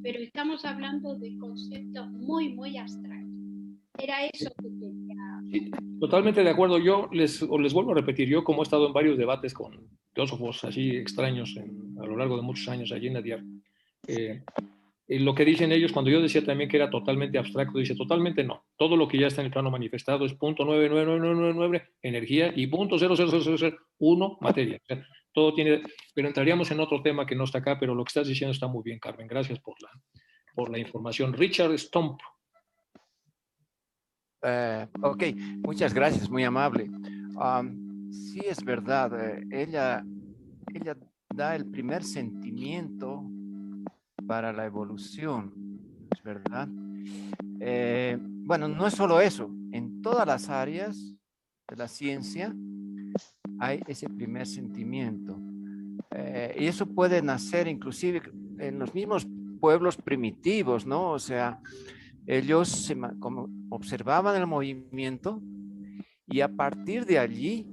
Speaker 9: pero estamos hablando de conceptos muy, muy abstractos. Era eso que quería.
Speaker 1: Sí, totalmente de acuerdo. Yo les vuelvo a repetir, yo como he estado en varios debates con teósofos así extraños a lo largo de muchos años allí en Nadir, lo que dicen ellos, cuando yo decía también que era totalmente abstracto, dice totalmente no. Todo lo que ya está en el plano manifestado es .99999 energía y .00001 materia. O sea, todo tiene, pero entraríamos en otro tema que no está acá, pero lo que estás diciendo está muy bien, Carmen. Gracias por la información. Richard Stump.
Speaker 10: Ok, muchas gracias, muy amable. Sí, es verdad, ella da el primer sentimiento para la evolución, es verdad. Bueno, no es solo eso, en todas las áreas de la ciencia hay ese primer sentimiento. Y eso puede nacer inclusive en los mismos pueblos primitivos, ¿no? O sea, ellos como observaban el movimiento y a partir de allí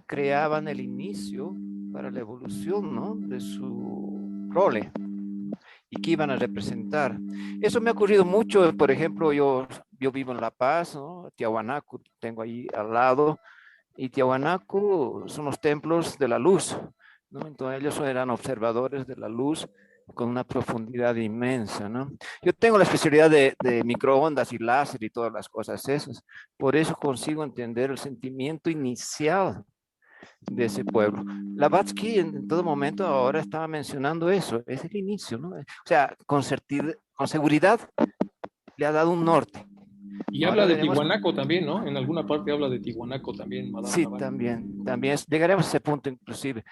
Speaker 10: creaban el inicio para la evolución, ¿no? De su rol y qué iban a representar. Eso me ha ocurrido mucho, por ejemplo, yo vivo en La Paz, ¿no? Tiahuanaco tengo ahí al lado, y Tiahuanaco son los templos de la luz, ¿no? Entonces ellos eran observadores de la luz con una profundidad inmensa, ¿no? Yo tengo la especialidad de microondas y láser y todas las cosas esas, por eso consigo entender el sentimiento inicial de ese pueblo. Blavatsky en todo momento ahora estaba mencionando eso, es el inicio, ¿no? O sea, con seguridad le ha dado un norte.
Speaker 1: Y ahora habla de Tiahuanaco también, ¿no? En alguna parte habla de Tiahuanaco también, Madame.
Speaker 10: Sí, también llegaremos a ese punto inclusive,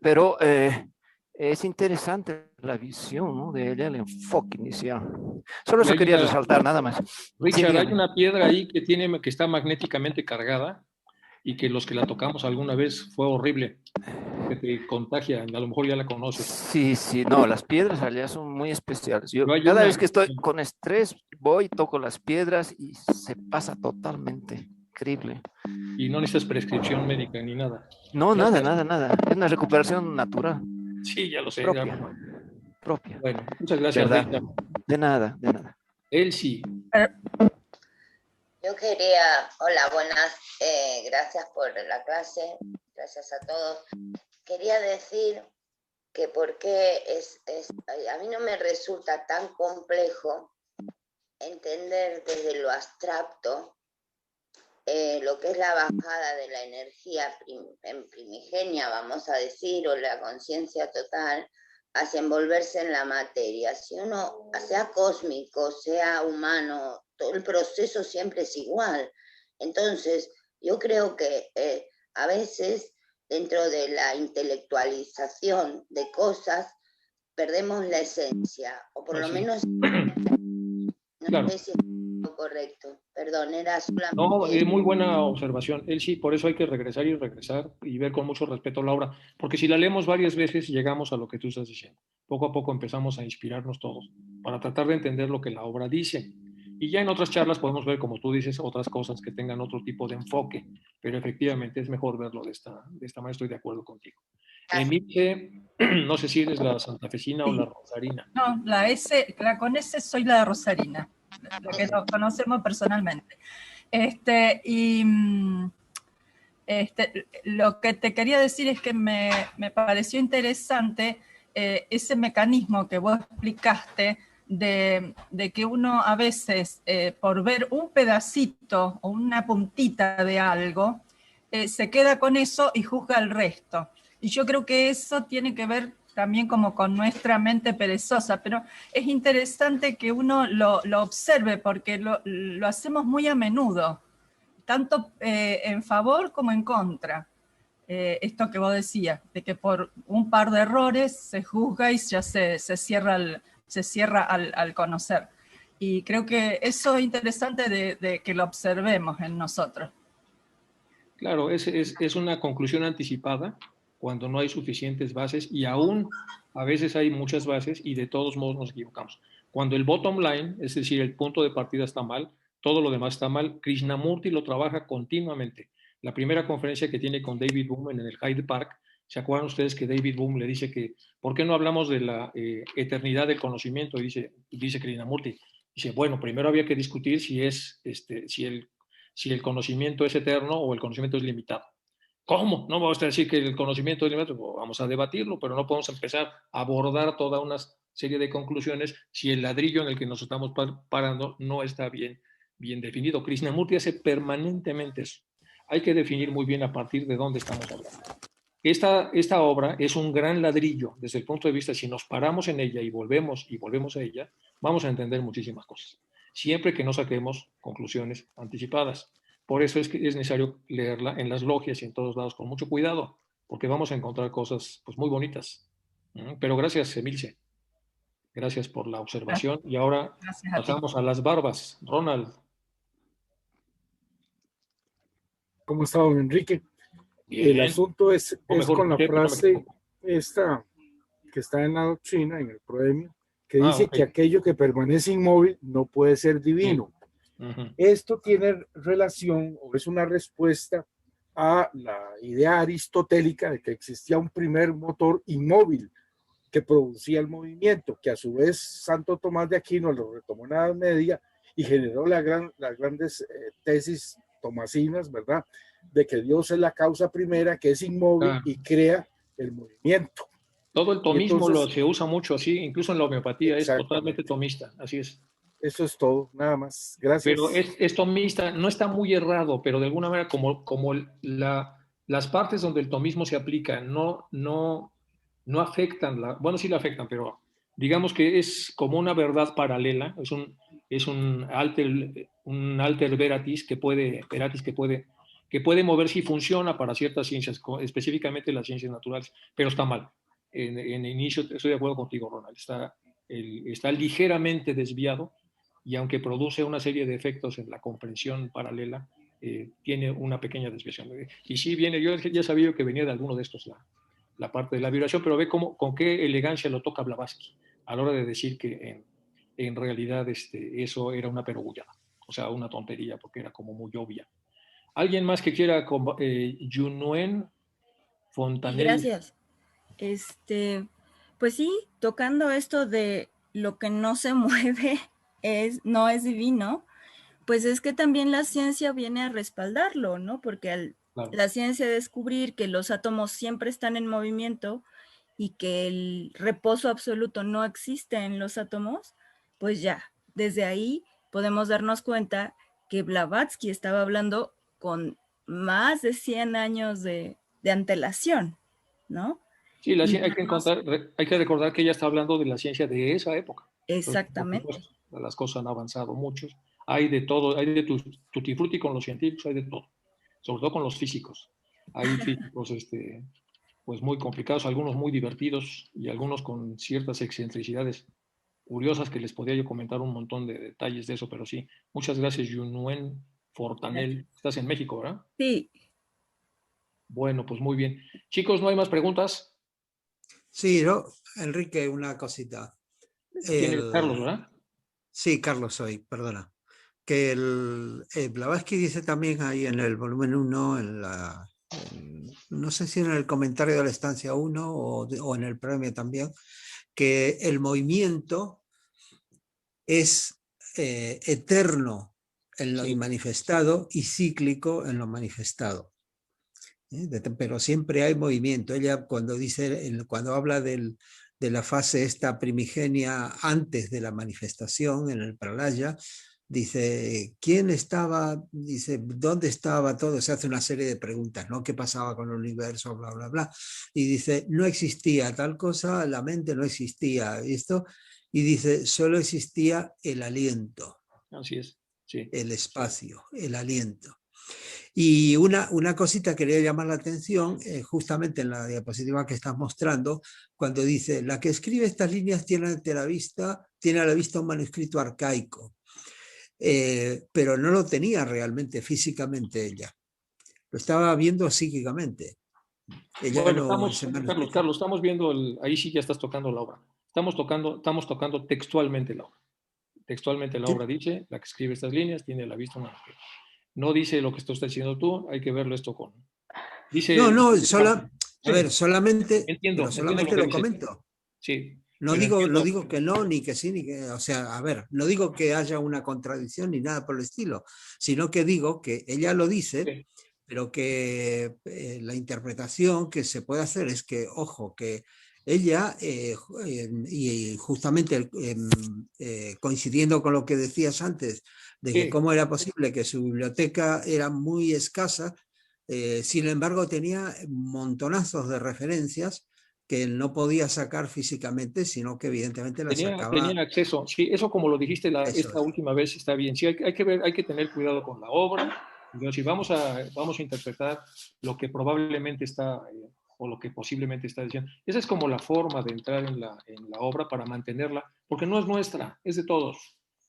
Speaker 10: pero es interesante la visión, ¿no? De ella, el enfoque inicial. Solo eso quería resaltar, nada más.
Speaker 1: Richard,
Speaker 10: sí,
Speaker 1: hay una piedra ahí que está magnéticamente cargada y que los que la tocamos alguna vez fue horrible, que te contagia, a lo mejor ya la conoces.
Speaker 10: Sí, no, las piedras allá son muy especiales. Yo cada vez que estoy con estrés voy, toco las piedras y se pasa totalmente increíble.
Speaker 1: Y no necesitas prescripción médica ni nada.
Speaker 10: No, nada. Es una recuperación natural.
Speaker 1: Sí, ya lo sé.
Speaker 10: Propia.
Speaker 1: Bueno, muchas gracias.
Speaker 10: De nada.
Speaker 1: Elsie.
Speaker 11: Yo quería, hola, buenas, gracias por la clase, gracias a todos. Quería decir que porque a mí no me resulta tan complejo entender desde lo abstracto lo que es la bajada de la energía primigenia, vamos a decir, o la conciencia total, hacia envolverse en la materia. Si uno, sea cósmico, sea humano, todo el proceso siempre es igual. Entonces, yo creo que a veces, dentro de la intelectualización de cosas, perdemos la esencia, o por lo menos, no sé si es lo correcto. Perdón, era solamente...
Speaker 1: No, muy buena observación. Elsie, por eso hay que regresar y ver con mucho respeto la obra, porque si la leemos varias veces llegamos a lo que tú estás diciendo. Poco a poco empezamos a inspirarnos todos para tratar de entender lo que la obra dice. Y ya en otras charlas podemos ver, como tú dices, otras cosas que tengan otro tipo de enfoque, pero efectivamente es mejor verlo de esta manera, estoy de acuerdo contigo. Emilce No sé si eres la santafesina o la rosarina.
Speaker 12: No, la con S soy la rosarina, la que nos conocemos personalmente. Lo que te quería decir es que me pareció interesante ese mecanismo que vos explicaste de que uno a veces, por ver un pedacito o una puntita de algo, se queda con eso y juzga el resto. Y yo creo que eso tiene que ver también como con nuestra mente perezosa, pero es interesante que uno lo observe porque lo hacemos muy a menudo, tanto en favor como en contra. Esto que vos decías, de que por un par de errores se juzga y ya se cierra al conocer. Y creo que eso es interesante de que lo observemos en nosotros.
Speaker 1: Claro, es una conclusión anticipada cuando no hay suficientes bases y aún a veces hay muchas bases y de todos modos nos equivocamos. Cuando el bottom line, es decir, el punto de partida está mal, todo lo demás está mal, Krishnamurti lo trabaja continuamente. La primera conferencia que tiene con David Bohm en el Hyde Park, ¿se acuerdan ustedes que David Bohm le dice que ¿por qué no hablamos de la eternidad del conocimiento? Y dice Krishnamurti, dice, bueno, primero había que discutir si el conocimiento es eterno o el conocimiento es limitado. ¿Cómo? No vamos a decir que el conocimiento es limitado, pues vamos a debatirlo, pero no podemos empezar a abordar toda una serie de conclusiones si el ladrillo en el que nos estamos parando no está bien definido. Krishnamurti hace permanentemente eso. Hay que definir muy bien a partir de dónde estamos hablando. Esta obra es un gran ladrillo desde el punto de vista, si nos paramos en ella y volvemos a ella, vamos a entender muchísimas cosas, siempre que no saquemos conclusiones anticipadas. Por eso es que es necesario leerla en las logias y en todos lados con mucho cuidado, porque vamos a encontrar cosas pues, muy bonitas. Pero gracias, Emilce. Gracias por la observación. Y ahora pasamos a las barbas. Ronald.
Speaker 13: ¿Cómo está, don Enrique?
Speaker 1: Bien.
Speaker 13: El asunto es con la frase esta que está en la doctrina, en el proemio, que dice que aquello que permanece inmóvil no puede ser divino. Esto tiene relación o es una respuesta a la idea aristotélica de que existía un primer motor inmóvil que producía el movimiento, que a su vez Santo Tomás de Aquino lo retomó en la Edad Media y generó las grandes tesis tomasinas, ¿verdad? De que Dios es la causa primera, que es inmóvil y crea el movimiento.
Speaker 1: Todo el tomismo se usa mucho así, incluso en la homeopatía es totalmente tomista, así es.
Speaker 13: Eso es todo, nada más. Gracias.
Speaker 1: Pero es tomista, no está muy errado, pero de alguna manera como las partes donde el tomismo se aplica no afectan, bueno, sí la afectan, pero digamos que es como una verdad paralela, es un alter veratis que puede moverse y funciona para ciertas ciencias, específicamente las ciencias naturales, pero está mal. En inicio estoy de acuerdo contigo, Ronald, está ligeramente desviado y aunque produce una serie de efectos en la comprensión paralela, tiene una pequeña desviación. Y sí viene, yo ya sabía que venía de alguno de estos la parte de la vibración, pero ve con qué elegancia lo toca Blavatsky a la hora de decir que en realidad eso era una perogullada, o sea, una tontería, porque era como muy obvia. ¿Alguien más que quiera? Junuen Fontanel.
Speaker 14: Gracias. Pues sí, tocando esto de lo que no se mueve no es divino, pues es que también la ciencia viene a respaldarlo, ¿no? Porque la ciencia descubrir que los átomos siempre están en movimiento y que el reposo absoluto no existe en los átomos, pues ya, desde ahí podemos darnos cuenta que Blavatsky estaba hablando con más de 100 años de antelación, ¿no?
Speaker 1: Sí, hay que recordar que ella está hablando de la ciencia de esa época.
Speaker 14: Exactamente.
Speaker 1: Entonces, las cosas han avanzado mucho. Hay de todo, hay de tutti frutti con los científicos, hay de todo, sobre todo con los físicos. Hay físicos pues muy complicados, algunos muy divertidos y algunos con ciertas excentricidades curiosas que les podría yo comentar un montón de detalles de eso, pero sí. Muchas gracias, Junuen Fontanel. Estás en México, ¿verdad?
Speaker 14: Sí.
Speaker 1: Bueno, pues muy bien. Chicos, ¿no hay más preguntas?
Speaker 5: Sí, Enrique, una cosita.
Speaker 1: Carlos, ¿verdad?
Speaker 5: Sí, Carlos soy, perdona. Que Blavatsky dice también ahí en el volumen 1, en la no sé si en el comentario de la estancia 1 o en el premio también, que el movimiento es eterno en lo inmanifestado y cíclico en lo manifestado. Pero siempre hay movimiento. Ella cuando habla de la fase esta primigenia antes de la manifestación en el pralaya, dice, ¿quién estaba? Dice, ¿dónde estaba todo? Se hace una serie de preguntas, ¿no? ¿Qué pasaba con el universo? Bla, bla, bla. Y dice, no existía tal cosa, la mente no existía esto. Y dice, solo existía el aliento.
Speaker 1: Así es, sí.
Speaker 5: El espacio, el aliento. Y una cosita quería llamar la atención, justamente en la diapositiva que estás mostrando, cuando dice, la que escribe estas líneas tiene a la vista un manuscrito arcaico, pero no lo tenía realmente físicamente ella, lo estaba viendo psíquicamente. Ella
Speaker 1: bueno,
Speaker 5: no,
Speaker 1: Carlos, estamos viendo, ahí sí ya estás tocando la obra. Estamos tocando textualmente la obra. Textualmente la obra dice, la que escribe estas líneas tiene a la vista un manuscrito. No dice lo que estás diciendo tú, hay que verlo esto con... Dice,
Speaker 5: a ver, solamente,
Speaker 1: entiendo,
Speaker 5: solamente lo comento.
Speaker 1: Sí.
Speaker 5: No digo que no, ni que sí, ni que... O sea, a ver, no digo que haya una contradicción ni nada por el estilo, sino que digo que ella lo dice, pero que la interpretación que se puede hacer es que, ojo, que ella, y justamente coincidiendo con lo que decías antes, de que cómo era posible que su biblioteca era muy escasa, sin embargo tenía montonazos de referencias que no podía sacar físicamente, sino que evidentemente las sacaba.
Speaker 1: Tenía acceso, sí, eso como lo dijiste esta última vez está bien, sí, hay que tener cuidado con la obra, si vamos a interpretar lo que probablemente está... o lo que posiblemente está diciendo. Esa es como la forma de entrar en la obra para mantenerla, porque no es nuestra, es de todos.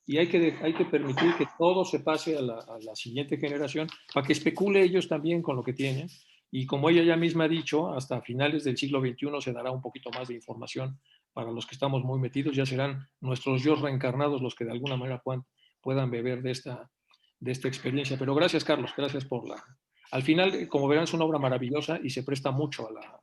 Speaker 1: Y hay que permitir que todo se pase a la siguiente generación para que especule ellos también con lo que tienen. Y como ella ya misma ha dicho, hasta finales del siglo XXI se dará un poquito más de información para los que estamos muy metidos. Ya serán nuestros yo reencarnados los que de alguna manera puedan beber de esta experiencia. Pero gracias, Carlos, gracias por la... Al final, como verán, es una obra maravillosa y se presta mucho a la...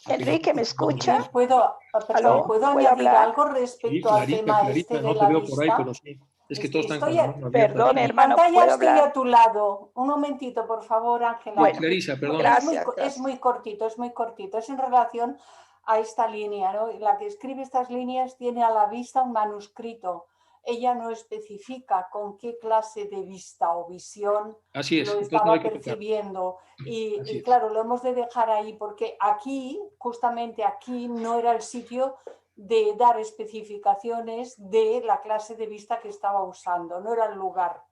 Speaker 15: Enrique, ¿me escucha?
Speaker 3: ¿Puedo añadir
Speaker 15: hablar?
Speaker 3: algo respecto al tema este de
Speaker 1: no
Speaker 3: la
Speaker 1: te veo
Speaker 3: vista?
Speaker 1: por ahí, pero sí. Es que todos están con la mano abierta.
Speaker 15: Perdón, hermano,
Speaker 3: pantalla
Speaker 15: ¿puedo
Speaker 3: estoy
Speaker 15: hablar?
Speaker 3: a tu lado. Un momentito, por favor, Ángela.
Speaker 15: Bueno,
Speaker 1: Clarisa, perdón.
Speaker 3: Es muy cortito. Es en relación a esta línea, ¿no? La que escribe estas líneas tiene a la vista un manuscrito. Ella no especifica con qué clase de vista o visión lo estaba percibiendo. Y claro, lo hemos de dejar ahí porque aquí, justamente aquí, no era el sitio de dar especificaciones de la clase de vista que estaba usando, no era el lugar.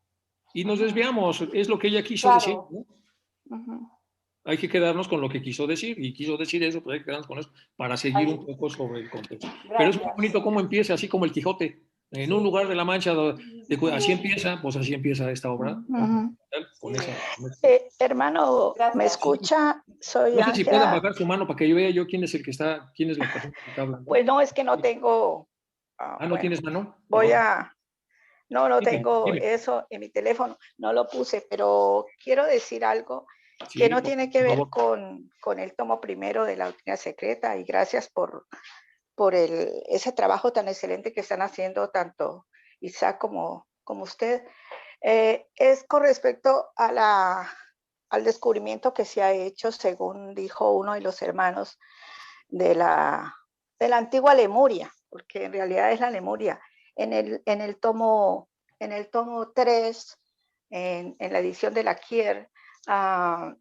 Speaker 1: Y nos desviamos, es lo que ella quiso decir, ¿no? Hay que quedarnos con lo que quiso decir, y quiso decir eso, pues hay que quedarnos con eso para seguir un poco sobre el contexto. Pero es muy bonito cómo empieza, así como el Quijote. En un lugar de la Mancha, así empieza esta obra.
Speaker 15: Hermano, ¿me escucha? Soy
Speaker 1: no sé si
Speaker 15: pueden
Speaker 1: bajar su mano para que yo vea yo quién es el que está, quién es la persona que está hablando.
Speaker 15: Pues no, es que no tengo...
Speaker 1: ¿no tienes mano?
Speaker 15: No tengo eso en mi teléfono, no lo puse, pero quiero decir algo que no tiene que ver con el tomo primero de la Doctrina Secreta, y gracias por ese trabajo tan excelente que están haciendo tanto Isaac como usted. Es con respecto a al descubrimiento que se ha hecho, según dijo uno de los hermanos, de la antigua Lemuria, porque en realidad es la Lemuria. En el tomo 3, en la edición de la Kier,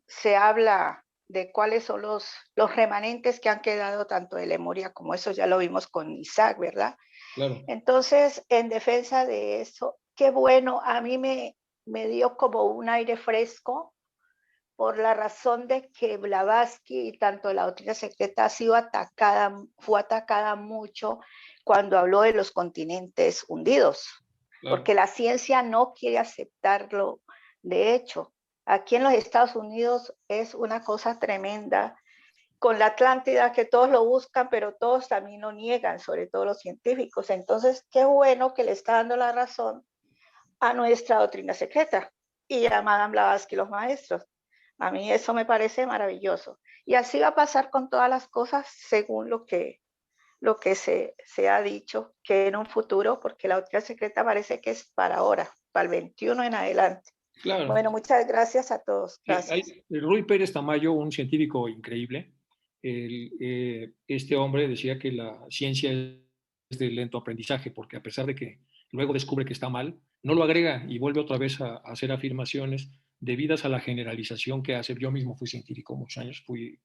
Speaker 15: se habla de cuáles son los remanentes que han quedado tanto de Lemuria como eso ya lo vimos con Isaac, ¿verdad?
Speaker 1: Claro.
Speaker 15: Entonces, en defensa de eso, qué bueno, a mí me dio como un aire fresco por la razón de que Blavatsky y tanto la Doctrina Secreta fue atacada mucho cuando habló de los continentes hundidos, porque la ciencia no quiere aceptarlo. De hecho, aquí en los Estados Unidos es una cosa tremenda con la Atlántida, que todos lo buscan, pero todos también lo niegan, sobre todo los científicos. Entonces, qué bueno que le está dando la razón a nuestra Doctrina Secreta y a Madame Blavatsky, los maestros. A mí eso me parece maravilloso. Y así va a pasar con todas las cosas según lo que se ha dicho, que en un futuro, porque la doctrina secreta parece que es para ahora, para el 21 en adelante.
Speaker 1: Claro.
Speaker 15: Bueno, muchas gracias a todos. Gracias.
Speaker 1: Ruy Pérez Tamayo, un científico increíble, este hombre decía que la ciencia es de lento aprendizaje, porque a pesar de que luego descubre que está mal, no lo agrega y vuelve otra vez a hacer afirmaciones debidas a la generalización que hace. Yo mismo fui científico muchos años, fui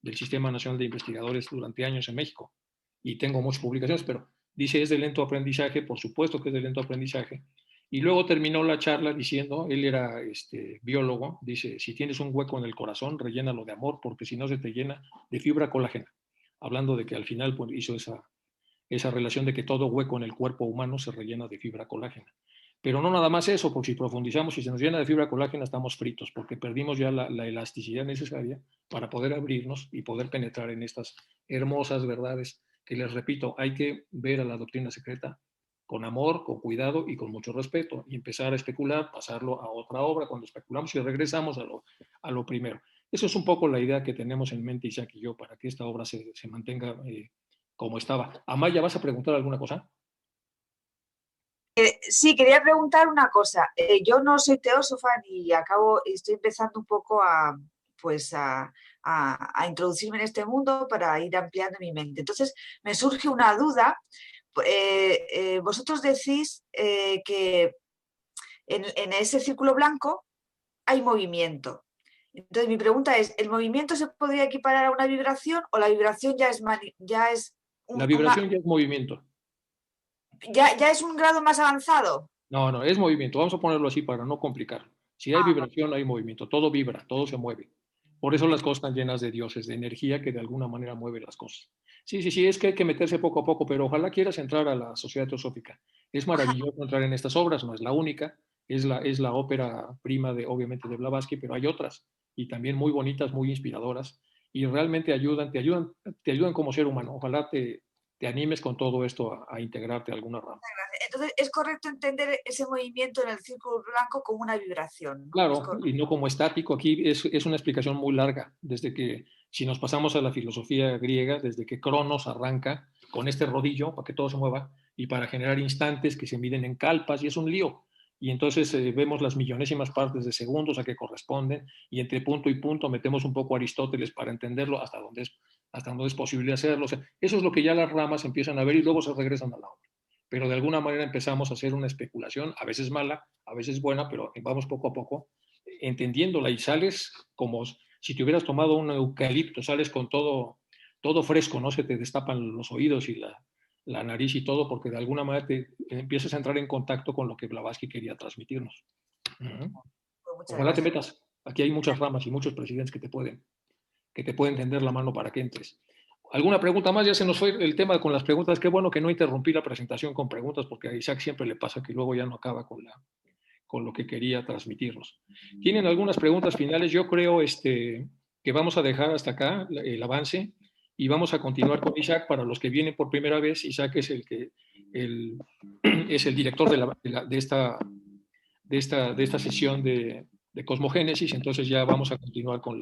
Speaker 1: del Sistema Nacional de Investigadores durante años en México y tengo muchas publicaciones, pero dice es de lento aprendizaje, por supuesto que es de lento aprendizaje. Y luego terminó la charla diciendo, él era biólogo, dice, si tienes un hueco en el corazón, rellénalo de amor, porque si no se te llena de fibra colágena. Hablando de que al final pues, hizo esa relación de que todo hueco en el cuerpo humano se rellena de fibra colágena. Pero no nada más eso, porque si profundizamos y se nos llena de fibra colágena, estamos fritos, porque perdimos ya la elasticidad necesaria para poder abrirnos y poder penetrar en estas hermosas verdades que, les repito, hay que ver a la doctrina secreta con amor, con cuidado y con mucho respeto, y empezar a especular, pasarlo a otra obra cuando especulamos y regresamos a lo primero. Eso es un poco la idea que tenemos en mente Isaac y yo, para que esta obra se mantenga como estaba. Amaya, ¿vas a preguntar alguna cosa?
Speaker 16: Sí, quería preguntar una cosa. Yo no soy teósofa ni estoy empezando un poco a introducirme en este mundo para ir ampliando mi mente. Entonces, me surge una duda. Vosotros decís que en ese círculo blanco hay movimiento. Entonces, mi pregunta es, ¿el movimiento se podría equiparar a una vibración o la vibración ya es
Speaker 1: la vibración ya es movimiento.
Speaker 16: ¿Ya es un grado más avanzado?
Speaker 1: No, es movimiento. Vamos a ponerlo así para no complicar. Si hay vibración, hay movimiento. Todo vibra, todo se mueve. Por eso las cosas están llenas de dioses, de energía que de alguna manera mueve las cosas. Sí, es que hay que meterse poco a poco, pero ojalá quieras entrar a la Sociedad Teosófica. Es maravilloso entrar en estas obras, no es la única, es la ópera prima, obviamente, de Blavatsky, pero hay otras, y también muy bonitas, muy inspiradoras, y realmente te ayudan como ser humano. Ojalá te animes con todo esto a integrarte a alguna rama.
Speaker 16: Entonces, ¿es correcto entender ese movimiento en el círculo blanco como una vibración, ¿no?
Speaker 1: Claro, y no como estático. Aquí es una explicación muy larga, desde que, si nos pasamos a la filosofía griega, desde que Cronos arranca con este rodillo para que todo se mueva y para generar instantes que se miden en calpas, y es un lío. Y entonces vemos las millonésimas partes de segundos a que corresponden, y entre punto y punto metemos un poco a Aristóteles para entenderlo hasta donde es posible hacerlo. O sea, eso es lo que ya las ramas empiezan a ver y luego se regresan a la obra. Pero de alguna manera empezamos a hacer una especulación, a veces mala, a veces buena, pero vamos poco a poco entendiéndola, y sales como si te hubieras tomado un eucalipto, sales con todo fresco, no se te destapan los oídos y la nariz y todo, porque de alguna manera te empiezas a entrar en contacto con lo que Blavatsky quería transmitirnos. Ojalá te metas. Aquí hay muchas ramas y muchos presidentes que te pueden tender la mano para que entres. ¿Alguna pregunta más? Ya se nos fue el tema con las preguntas. Qué bueno que no interrumpí la presentación con preguntas, porque a Isaac siempre le pasa que luego ya no acaba con lo que quería transmitirnos. ¿Tienen algunas preguntas finales? Yo creo que vamos a dejar hasta acá el avance y vamos a continuar con Isaac. Para los que vienen por primera vez, Isaac es es el director de esta sesión de Cosmogénesis. Entonces ya vamos a continuar con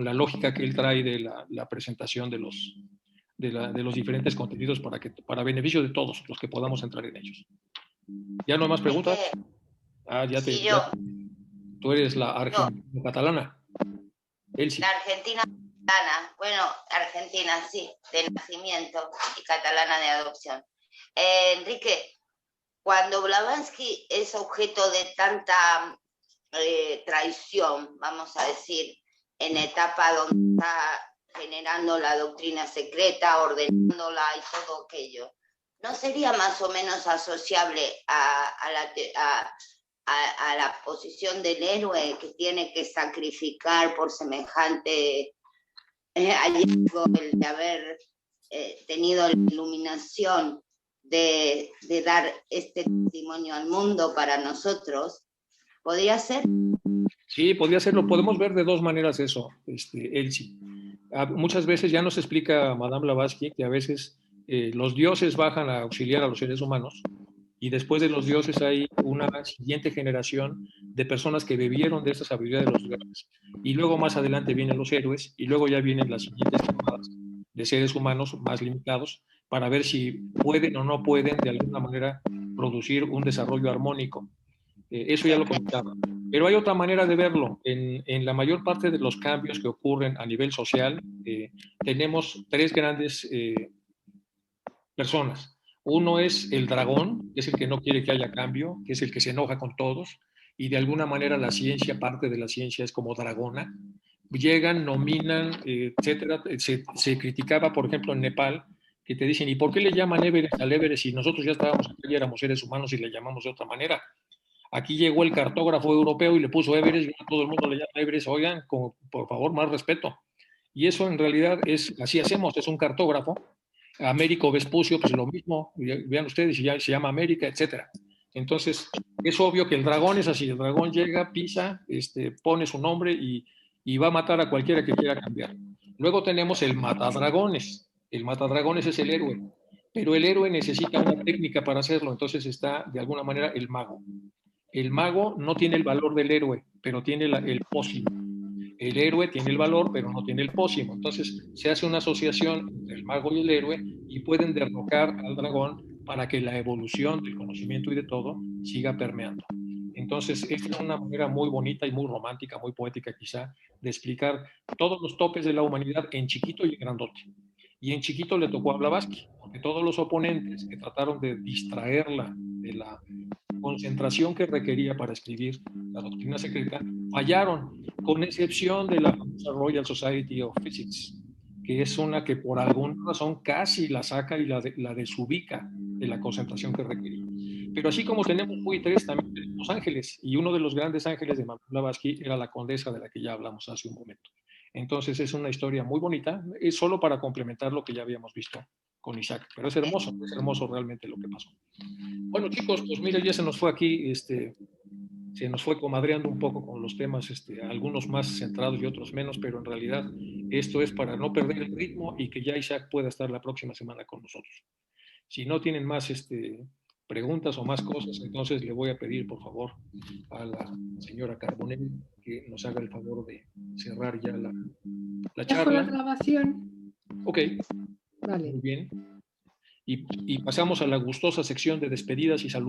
Speaker 1: la lógica que él trae de la presentación de los diferentes contenidos para beneficio de todos los que podamos entrar en ellos. ¿Ya no hay más preguntas? Tú eres la argentina catalana.
Speaker 11: Elsie. La argentina catalana, bueno, argentina sí, de nacimiento, y catalana de adopción. Enrique, cuando Blavatsky es objeto de tanta traición, vamos a decir, en etapa donde está generando la doctrina secreta, ordenándola y todo aquello, ¿no sería más o menos asociable a la posición del héroe que tiene que sacrificar por semejante hallazgo, el de haber tenido la iluminación de dar este testimonio al mundo para nosotros? ¿Podría ser?
Speaker 1: Sí, podría serlo. Podemos ver de dos maneras eso, Elsie. Muchas veces ya nos explica Madame Blavatsky que a veces los dioses bajan a auxiliar a los seres humanos y después de los dioses hay una siguiente generación de personas que bebieron de esta sabiduría de los dioses, y luego más adelante vienen los héroes, y luego ya vienen las siguientes camadas de seres humanos más limitados, para ver si pueden o no pueden de alguna manera producir un desarrollo armónico. Eso ya lo comentaba. Pero hay otra manera de verlo. En la mayor parte de los cambios que ocurren a nivel social, tenemos tres grandes personas. Uno es el dragón, que es el que no quiere que haya cambio, que es el que se enoja con todos, y de alguna manera la ciencia, parte de la ciencia es como dragona. Llegan, nominan, etcétera. Se criticaba, por ejemplo, en Nepal, que te dicen, ¿y por qué le llaman Everest al Everest si nosotros ya estábamos aquí y éramos seres humanos y le llamamos de otra manera? Aquí llegó el cartógrafo europeo y le puso Everest, y todo el mundo le llama Everest. Oigan, por favor, más respeto. Y eso en realidad es, así hacemos, es un cartógrafo. Américo Vespucio, pues lo mismo, vean ustedes, ya se llama América, etcétera. Entonces, es obvio que el dragón es así, el dragón llega, pisa, pone su nombre y va a matar a cualquiera que quiera cambiar. Luego tenemos el matadragones. El matadragones es el héroe, pero el héroe necesita una técnica para hacerlo, entonces está de alguna manera el mago. El mago no tiene el valor del héroe, pero tiene el pócimo. El héroe tiene el valor, pero no tiene el pócimo. Entonces se hace una asociación entre el mago y el héroe y pueden derrocar al dragón para que la evolución del conocimiento y de todo siga permeando. Entonces, esta es una manera muy bonita y muy romántica, muy poética quizá, de explicar todos los topes de la humanidad en chiquito y en grandote. Y en chiquito le tocó a Blavatsky, porque todos los oponentes que trataron de distraerla de la concentración que requería para escribir la doctrina secreta, fallaron, con excepción de la Royal Society of Physics, que es una que por alguna razón casi la saca y la desubica de la concentración que requería. Pero así como tenemos buitres, también tenemos ángeles, y uno de los grandes ángeles de Blavatsky era la condesa de la que ya hablamos hace un momento. Entonces es una historia muy bonita, es solo para complementar lo que ya habíamos visto con Isaac, pero es hermoso realmente lo que pasó. Bueno, chicos, pues mira, ya se nos fue aquí, se nos fue comadreando un poco con los temas, algunos más centrados y otros menos, pero en realidad esto es para no perder el ritmo y que ya Isaac pueda estar la próxima semana con nosotros. Si no tienen más preguntas o más cosas, entonces le voy a pedir, por favor, a la señora Carbonell que nos haga el favor de cerrar ya la charla.
Speaker 2: ¿Dejo la grabación?
Speaker 1: Ok.
Speaker 2: Vale.
Speaker 1: Muy bien. Y pasamos a la gustosa sección de despedidas y saludos.